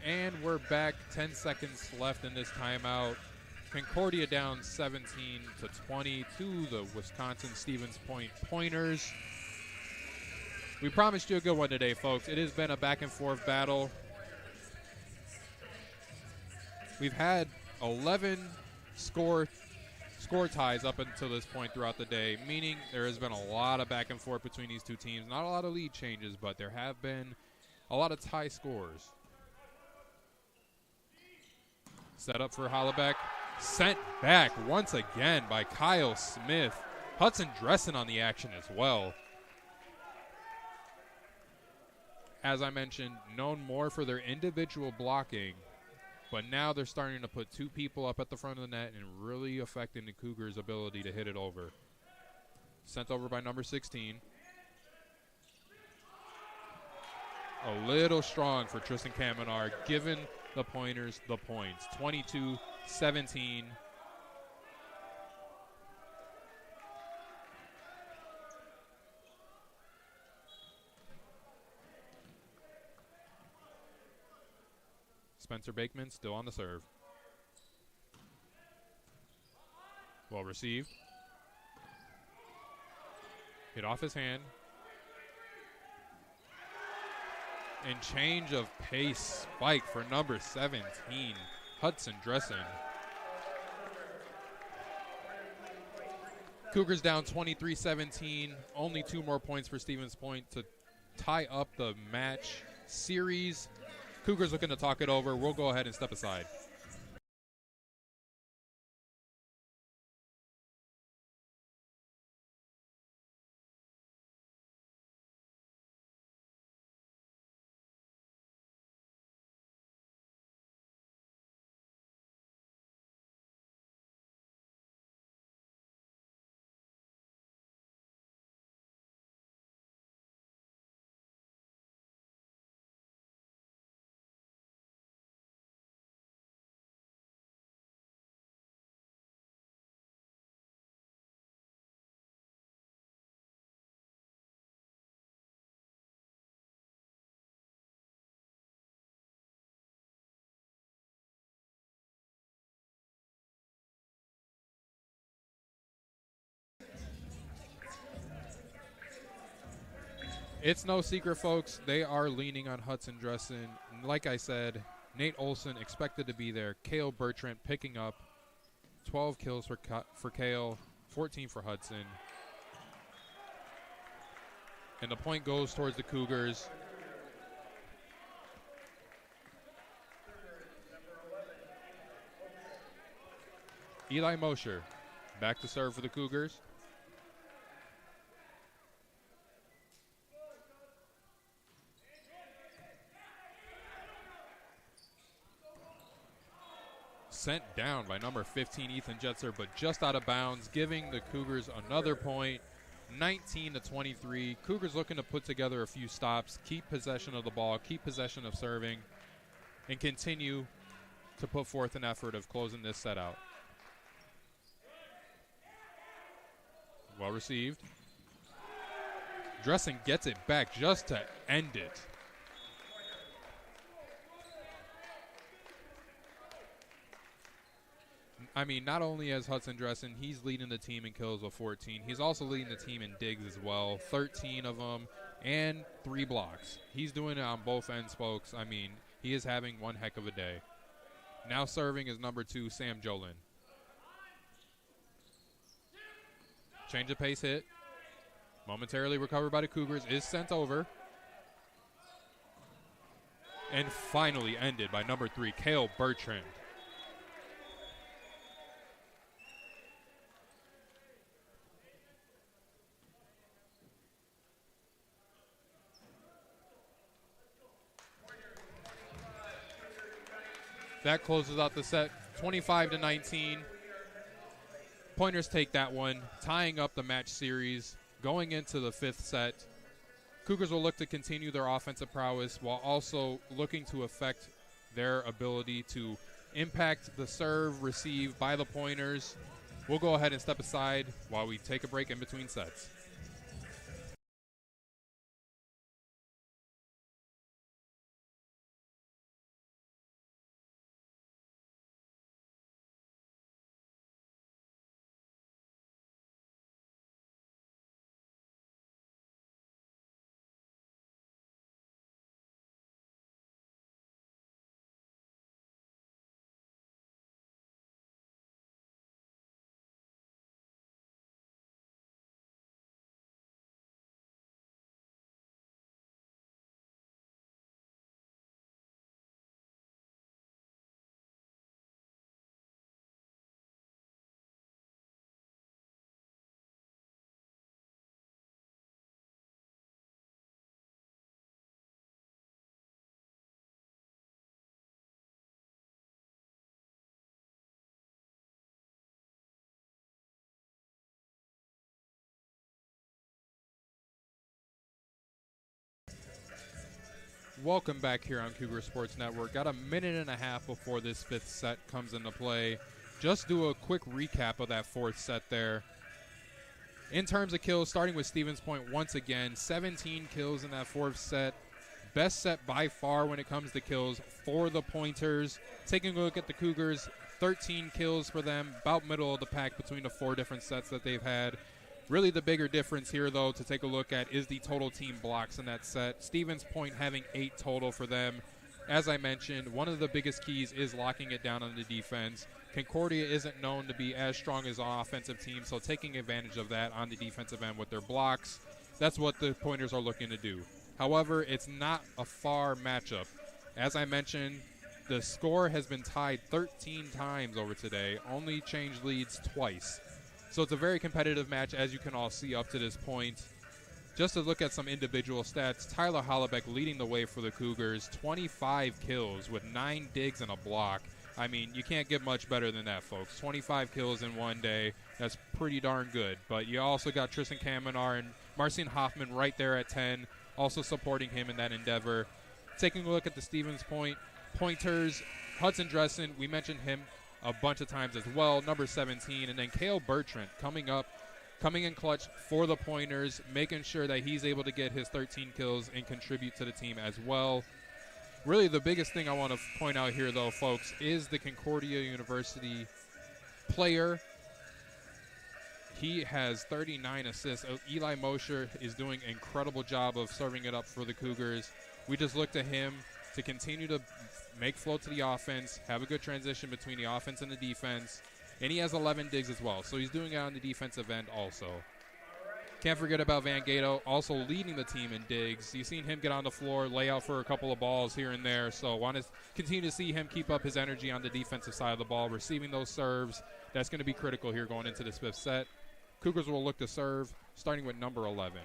And we're back. 10 seconds left in this timeout. Concordia down 17-20 to the Wisconsin Stevens Point Pointers. We promised you a good one today, folks. It has been a back-and-forth battle. We've had 11 score score ties up until this point throughout the day, meaning there has been a lot of back and forth between these two teams. Not a lot of lead changes, but there have been a lot of tie scores. Set up for Hollebeck. Sent back once again by Kyle Smith. Hudson Dressen on the action as well. As I mentioned, known more for their individual blocking, but now they're starting to put two people up at the front of the net and really affecting the Cougars' ability to hit it over. Sent over by number 16. A little strong for Tristan Kamenar, giving the Pointers the points. 22-17. Spencer Bakeman still on the serve. Well received. Hit off his hand. And change of pace spike for number 17, Hudson Dressen. Cougars down 23-17. Only 2 more points for Stevens Point to tie up the match series. Cougars looking to talk it over. We'll go ahead and step aside. It's no secret, folks. They are leaning on Hudson Dressen. Like I said, Nate Olson expected to be there. Cale Bertrand picking up 12 kills for Cale, 14 for Hudson. And the point goes towards the Cougars. Eli Mosher back to serve for the Cougars. Sent down by number 15, Ethan Jetzer, but just out of bounds, giving the Cougars another point, 19-23. Cougars looking to put together a few stops, keep possession of the ball, keep possession of serving, and continue to put forth an effort of closing this set out. Well received. Dressen gets it back just to end it. I mean, not only as Hudson Dressen, he's leading the team in kills with 14. He's also leading the team in digs as well, 13 of them, and 3 blocks. He's doing it on both ends, folks. I mean, he is having one heck of a day. Now serving is number 2, Sam Jolin. Change of pace hit. Momentarily recovered by the Cougars, is sent over. And finally ended by number 3, Cale Bertrand. That closes out the set, 25-19. Pointers take that one, tying up the match series, going into the 5th set. Cougars will look to continue their offensive prowess while also looking to affect their ability to impact the serve received by the Pointers. We'll go ahead and step aside while we take a break in between sets. Welcome back here on Cougar Sports Network. Got a minute and a half before this fifth set comes into play. Just do a quick recap of that fourth set there. In terms of kills, starting with Stevens Point once again, 17 kills in that fourth set. Best set by far when it comes to kills for the Pointers. Taking a look at the Cougars, 13 kills for them, about middle of the pack between the 4 different sets that they've had. Really the bigger difference here, though, to take a look at is the total team blocks in that set. Stevens Point having 8 total for them. As I mentioned, one of the biggest keys is locking it down on the defense. Concordia isn't known to be as strong as an offensive team, so taking advantage of that on the defensive end with their blocks, that's what the Pointers are looking to do. However, it's not a far matchup. As I mentioned, the score has been tied 13 times over today, only changed leads twice. So it's a very competitive match, as you can all see up to this point. Just to look at some individual stats, Tyler Hollebeck leading the way for the Cougars, 25 kills with 9 digs and a block. I mean, you can't get much better than that, folks. 25 kills in one day, that's pretty darn good. But you also got Tristan Kamenar and Marcin Hoffman right there at 10, also supporting him in that endeavor. Taking a look at the Stevens Point Pointers, Hudson Dressen, we mentioned him a bunch of times as well, number 17, and then Cale Bertrand coming in clutch for the Pointers, making sure that he's able to get his 13 kills and contribute to the team as well. Really the biggest thing I want to point out here, though, folks, is the Concordia University player. He has 39 assists. Eli Mosher is doing an incredible job of serving it up for the Cougars. We just look to him to continue to make flow to the offense, have a good transition between the offense and the defense, and he has 11 digs as well, so he's doing it on the defensive end also. Can't forget about Van Gato, also leading the team in digs. You've seen him get on the floor, lay out for a couple of balls here and there, so want to continue to see him keep up his energy on the defensive side of the ball, receiving those serves. That's going to be critical here going into this fifth set. Cougars will look to serve, starting with number 11.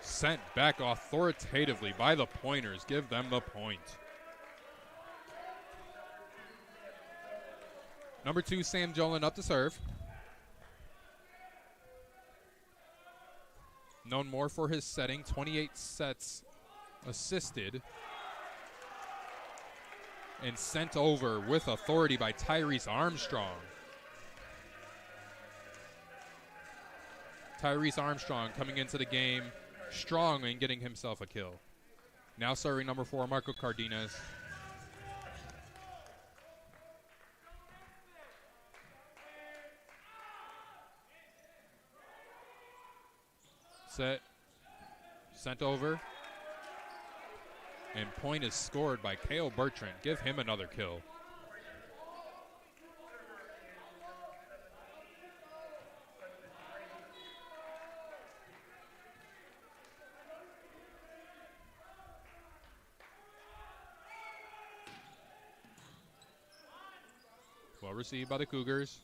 Sent back authoritatively by the Pointers. Give them the point. Number 2, Sam Jolin up to serve. Known more for his setting, 28 sets assisted. And sent over with authority by Tyrese Armstrong. Tyrese Armstrong coming into the game strong and getting himself a kill. Now serving number 4, Marco Cardenas. Set. Sent over. And point is scored by Cale Bertrand. Give him another kill. Well received by the Cougars.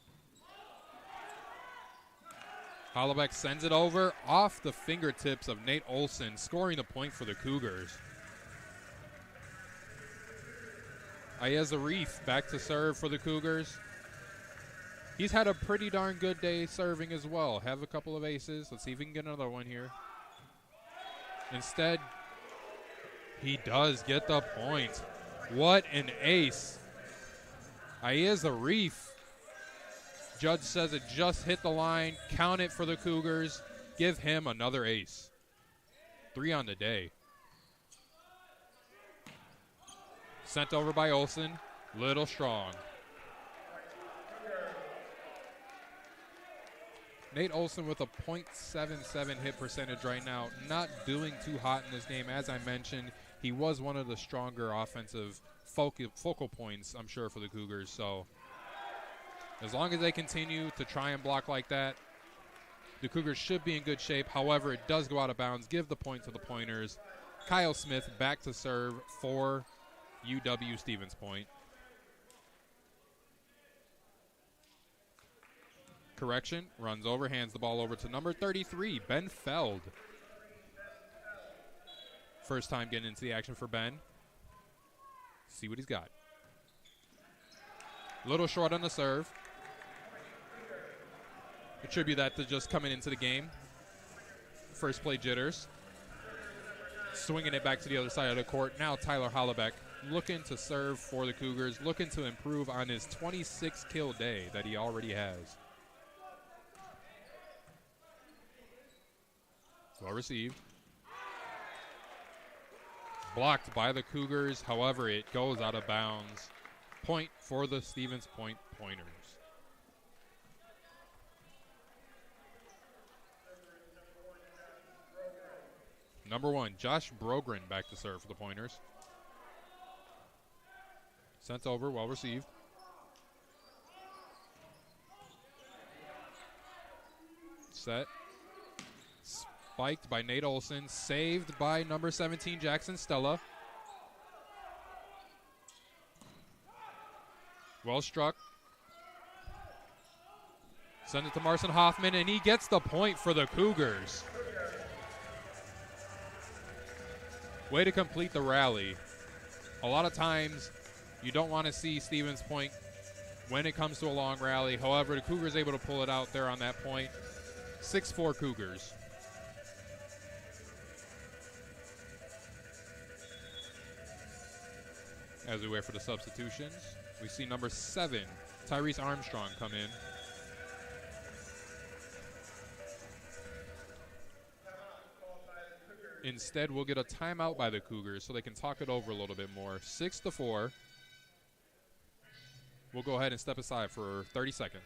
Hollebeck sends it over off the fingertips of Nate Olson, scoring the point for the Cougars. Ayez Arif back to serve for the Cougars. He's had a pretty darn good day serving as well. Have a couple of aces. Let's see if we can get another one here. Instead, he does get the point. What an ace. Ayez Arif. Judge says it just hit the line. Count it for the Cougars. Give him another ace. 3 on the day. Sent over by Olson. Little strong. Nate Olson with a .77 hit percentage right now. Not doing too hot in this game. As I mentioned, he was one of the stronger offensive focal points, I'm sure, for the Cougars. So as long as they continue to try and block like that, the Cougars should be in good shape. However, it does go out of bounds. Give the point to the Pointers. Kyle Smith back to serve for UW Stevens Point. Correction, runs over, hands the ball over to number 33, Ben Feld. First time getting into the action for Ben. See what he's got. Little short on the serve. attribute that to just coming into the game. First play jitters. Swinging it back to the other side of the court. Now Tyler Hollebeck looking to serve for the Cougars, looking to improve on his 26-kill day that he already has. Well received. Blocked by the Cougars. However, it goes out of bounds. Point for the Stevens Point Pointers. Number 1, Josh Brogren back to serve for the Pointers. Sent over, well received. Set. Spiked by Nate Olson. Saved by number 17, Jackson Stella. Well struck. Send it to Marcin Hoffman, and he gets the point for the Cougars. Way to complete the rally. A lot of times, you don't want to see Stevens Point when it comes to a long rally. However, the Cougars able to pull it out there on that point. 6-4 Cougars. As we wait for the substitutions, we see number 7, Tyrese Armstrong, come in. Instead, we'll get a timeout by the Cougars so they can talk it over a little bit more. 6-4. We'll go ahead and step aside for 30 seconds.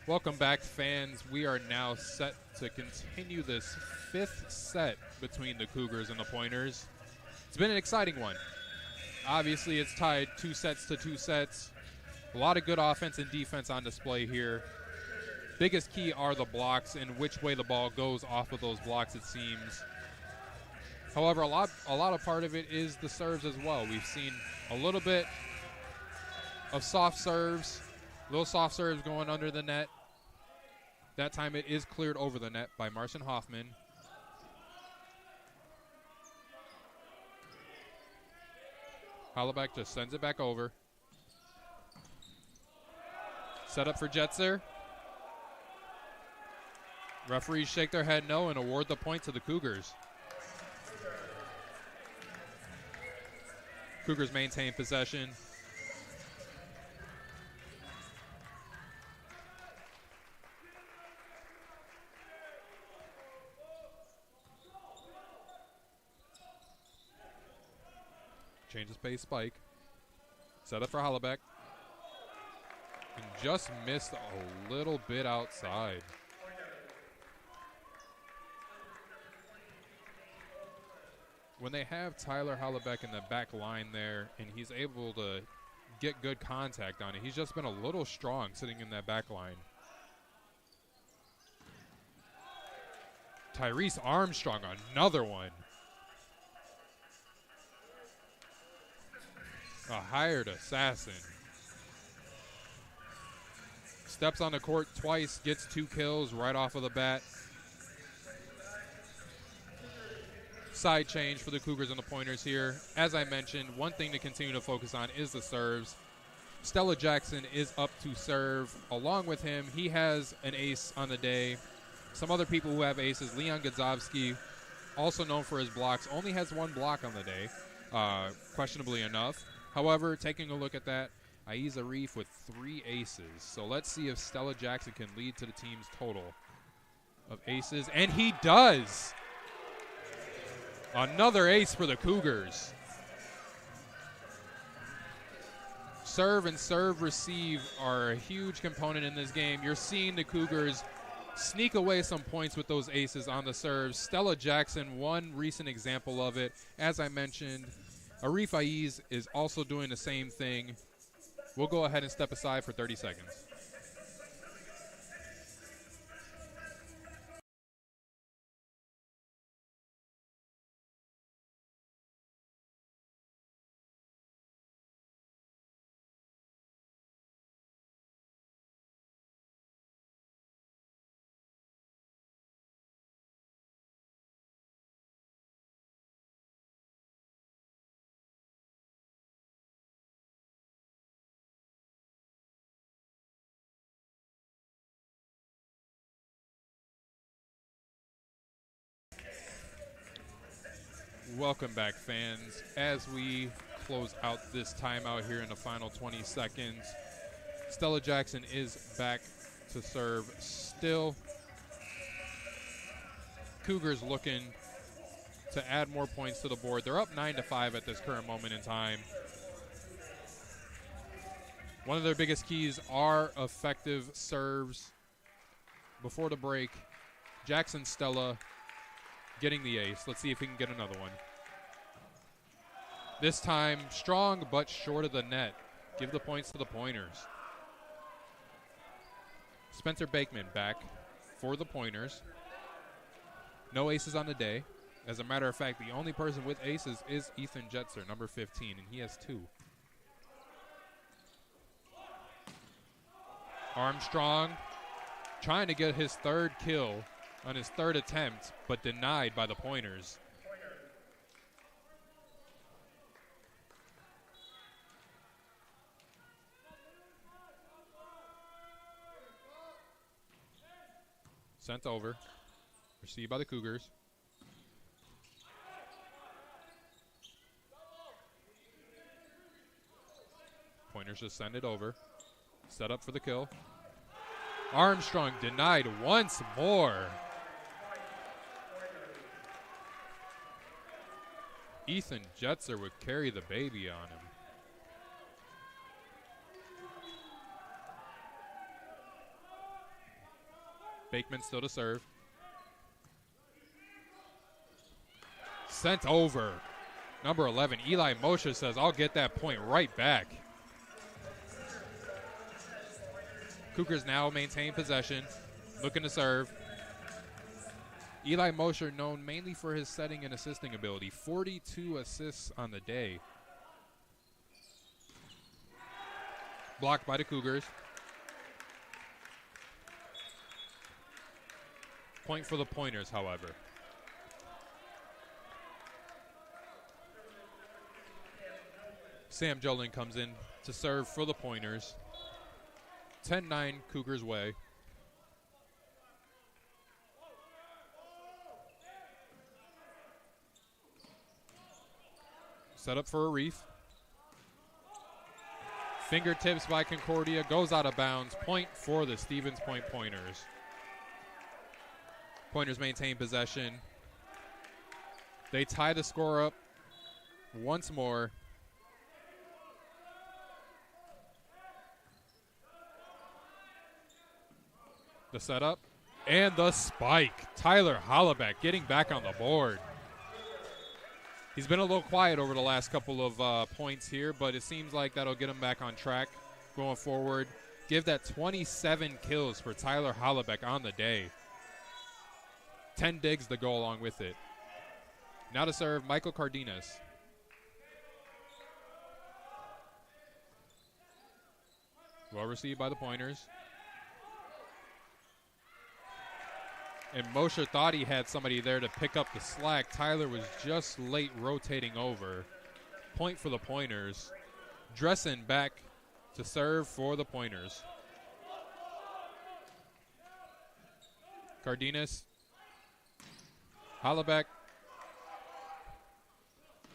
Welcome back, fans. We are now set to continue this 5th set between the Cougars and the Pointers. It's been an exciting one. Obviously, it's tied 2 sets to 2 sets. A lot of good offense and defense on display here. Biggest key are the blocks and which way the ball goes off of those blocks, it seems. However, a lot of part of it is the serves as well. We've seen a little bit of soft serves. Little soft serves going under the net. That time it is cleared over the net by Marcin Hoffman. Hollebeck just sends it back over. Set up for Jetzer. Referees shake their head no and award the point to the Cougars. Cougars maintain possession. Changes pace, spike. Set up for Hollebeck. And just missed a little bit outside. When they have Tyler Hollebeck in the back line there and he's able to get good contact on it, he's just been a little strong sitting in that back line. Tyrese Armstrong, another one. A hired assassin. Steps on the court twice, gets 2 kills right off of the bat. Side change for the Cougars and the Pointers here. As I mentioned, one thing to continue to focus on is the serves. Stella Jackson is up to serve. Along with him, he has an ace on the day. Some other people who have aces, Leon Godzowski, also known for his blocks, only has 1 block on the day, questionably enough. However, taking a look at that, Aiza Reef with 3 aces. So let's see if Stella Jackson can lead to the team's total of aces. And he does! Another ace for the Cougars. Serve and serve receive are a huge component in this game. You're seeing the Cougars sneak away some points with those aces on the serves. Stella Jackson, one recent example of it. As I mentioned, Arif Aiz is also doing the same thing. We'll go ahead and step aside for 30 seconds. Welcome back, fans. As we close out this timeout here in the final 20 seconds, Stella Jackson is back to serve still. Cougars looking to add more points to the board. They're up 9-5 at this current moment in time. One of their biggest keys are effective serves. Before the break, Jackson Stella getting the ace. Let's see if he can get another one. This time, strong but short of the net. Give the points to the Pointers. Spencer Bakeman back for the Pointers. No aces on the day. As a matter of fact, the only person with aces is Ethan Jetzer, number 15, and he has 2. Armstrong trying to get his 3rd kill on his 3rd attempt, but denied by the Pointers. Sent over. Received by the Cougars. Pointers just send it over. Set up for the kill. Armstrong denied once more. Ethan Jetzer would carry the baby on him. Bakeman still to serve. Sent over. Number 11, Eli Moshe says, I'll get that point right back. Cougars now maintain possession, looking to serve. Eli Mosher, known mainly for his setting and assisting ability, 42 assists on the day. Blocked by the Cougars. Point for the Pointers, however. Sam Jolin comes in to serve for the Pointers. 10-9 Cougars way. Set up for a reef. Fingertips by Concordia. Goes out of bounds. Point for the Stevens Point Pointers. Pointers maintain possession. They tie the score up once more. The setup and the spike. Tyler Hollaback getting back on the board. He's been a little quiet over the last couple of points here, but it seems like that'll get him back on track going forward. Give that 27 kills for Tyler Hollaback on the day. 10 digs to go along with it. Now to serve, Michael Cardenas. Well received by the Pointers. And Mosher thought he had somebody there to pick up the slack. Tyler was just late rotating over. Point for the Pointers. Dressen back to serve for the Pointers. Cardenas. Hollaback.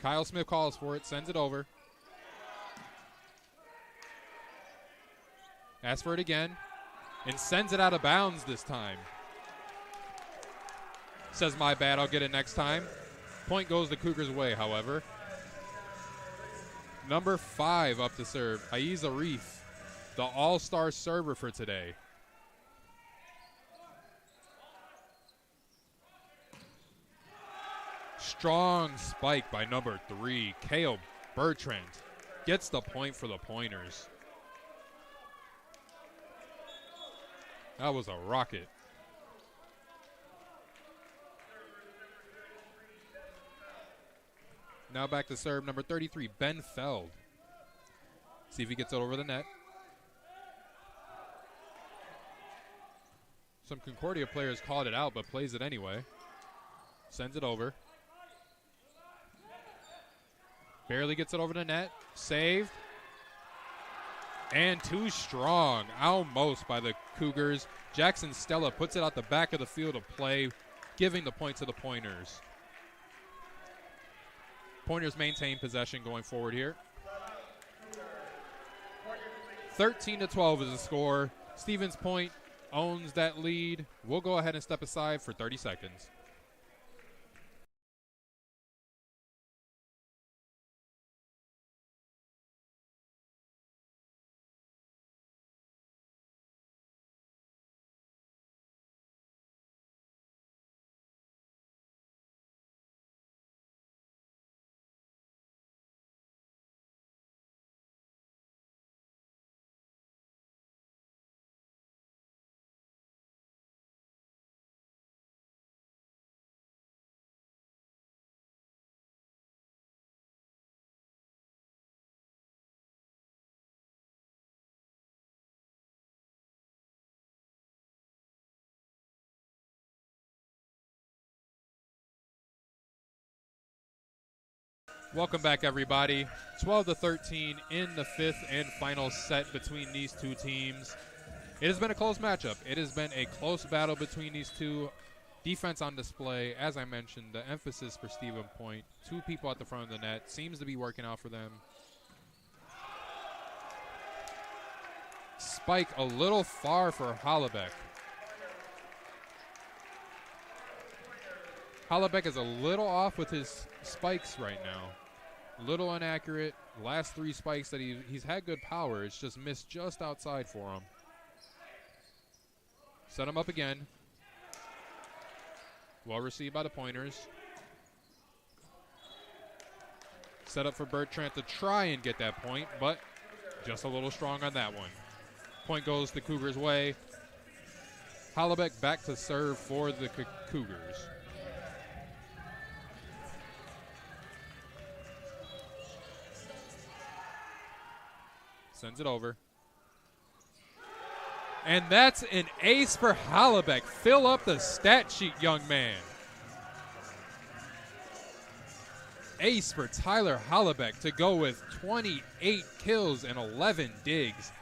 Kyle Smith calls for it, sends it over. Asks for it again, and sends it out of bounds this time. Says, my bad, I'll get it next time. Point goes the Cougars' way, however. Number 5 up to serve, Aiz Arif, the all-star server for today. Strong spike by number 3, Kale Bertrand gets the point for the Pointers. That was a rocket. Now back to serve number 33, Ben Feld. See if he gets it over the net. Some Concordia players called it out, but plays it anyway. Sends it over. Barely gets it over the net. Saved. And too strong. Almost by the Cougars. Jackson Stella puts it out the back of the field of play, giving the point to the Pointers. Pointers maintain possession going forward here. 13-12 is the score. Stevens Point owns that lead. We'll go ahead and step aside for 30 seconds. Welcome back, everybody. 12-13 in the fifth and final set between these two teams. It has been a close matchup. It has been a close battle between these two. Defense on display. As I mentioned, the emphasis for Stevens Point. Two people at the front of the net. Seems to be working out for them. Spike a little far for Hollebeck. Hollebeck is a little off with his spikes right now. A little inaccurate. Last three spikes that he's had good power. It's just missed just outside for him. Set him up again. Well received by the Pointers. Set up for Bertrand to try and get that point, but just a little strong on that one. Point goes the Cougars' way. Hollebeck back to serve for the Cougars. Sends it over. And that's an ace for Hollebeck. Fill up the stat sheet, young man. Ace for Tyler Hollebeck to go with 28 kills and 11 digs.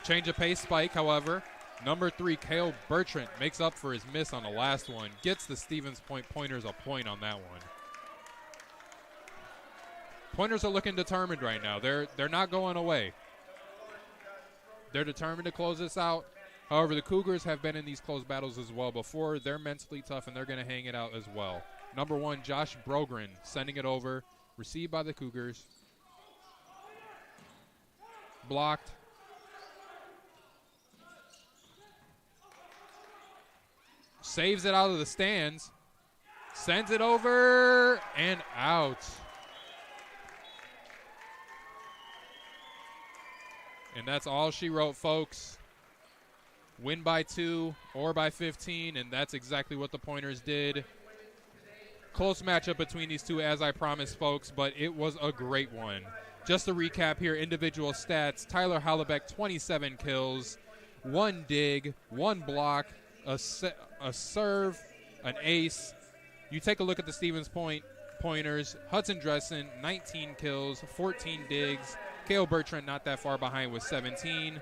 Change of pace spike, however. Number 3, Cale Bertrand makes up for his miss on the last one. Gets the Stevens Point Pointers a point on that one. Pointers are looking determined right now. They're not going away. They're determined to close this out. However, the Cougars have been in these close battles as well before. They're mentally tough, and they're going to hang it out as well. Number 1, Josh Brogren sending it over. Received by the Cougars. Blocked. Saves it out of the stands. Sends it over and out. And that's all she wrote, folks. Win by 2 or by 15, and that's exactly what the Pointers did. Close matchup between these two, as I promised, folks, but it was a great one. Just to recap here, individual stats. Tyler Hollebeck, 27 kills, 1 dig, 1 block, a serve, an ace. You take a look at the Stevens Point Pointers. Hudson Dressen, 19 kills, 14 digs. Cale Bertrand not that far behind with 17.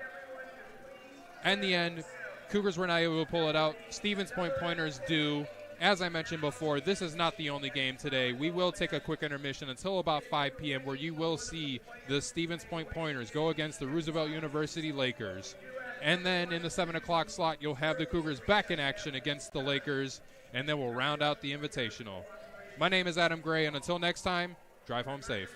In the end, Cougars were not able to pull it out. Stevens Point Pointers do. As I mentioned before, this is not the only game today. We will take a quick intermission until about 5 p.m. where you will see the Stevens Point Pointers go against the Roosevelt University Lakers. And then in the 7 o'clock slot, you'll have the Cougars back in action against the Lakers, and then we'll round out the Invitational. My name is Adam Gray, and until next time, drive home safe.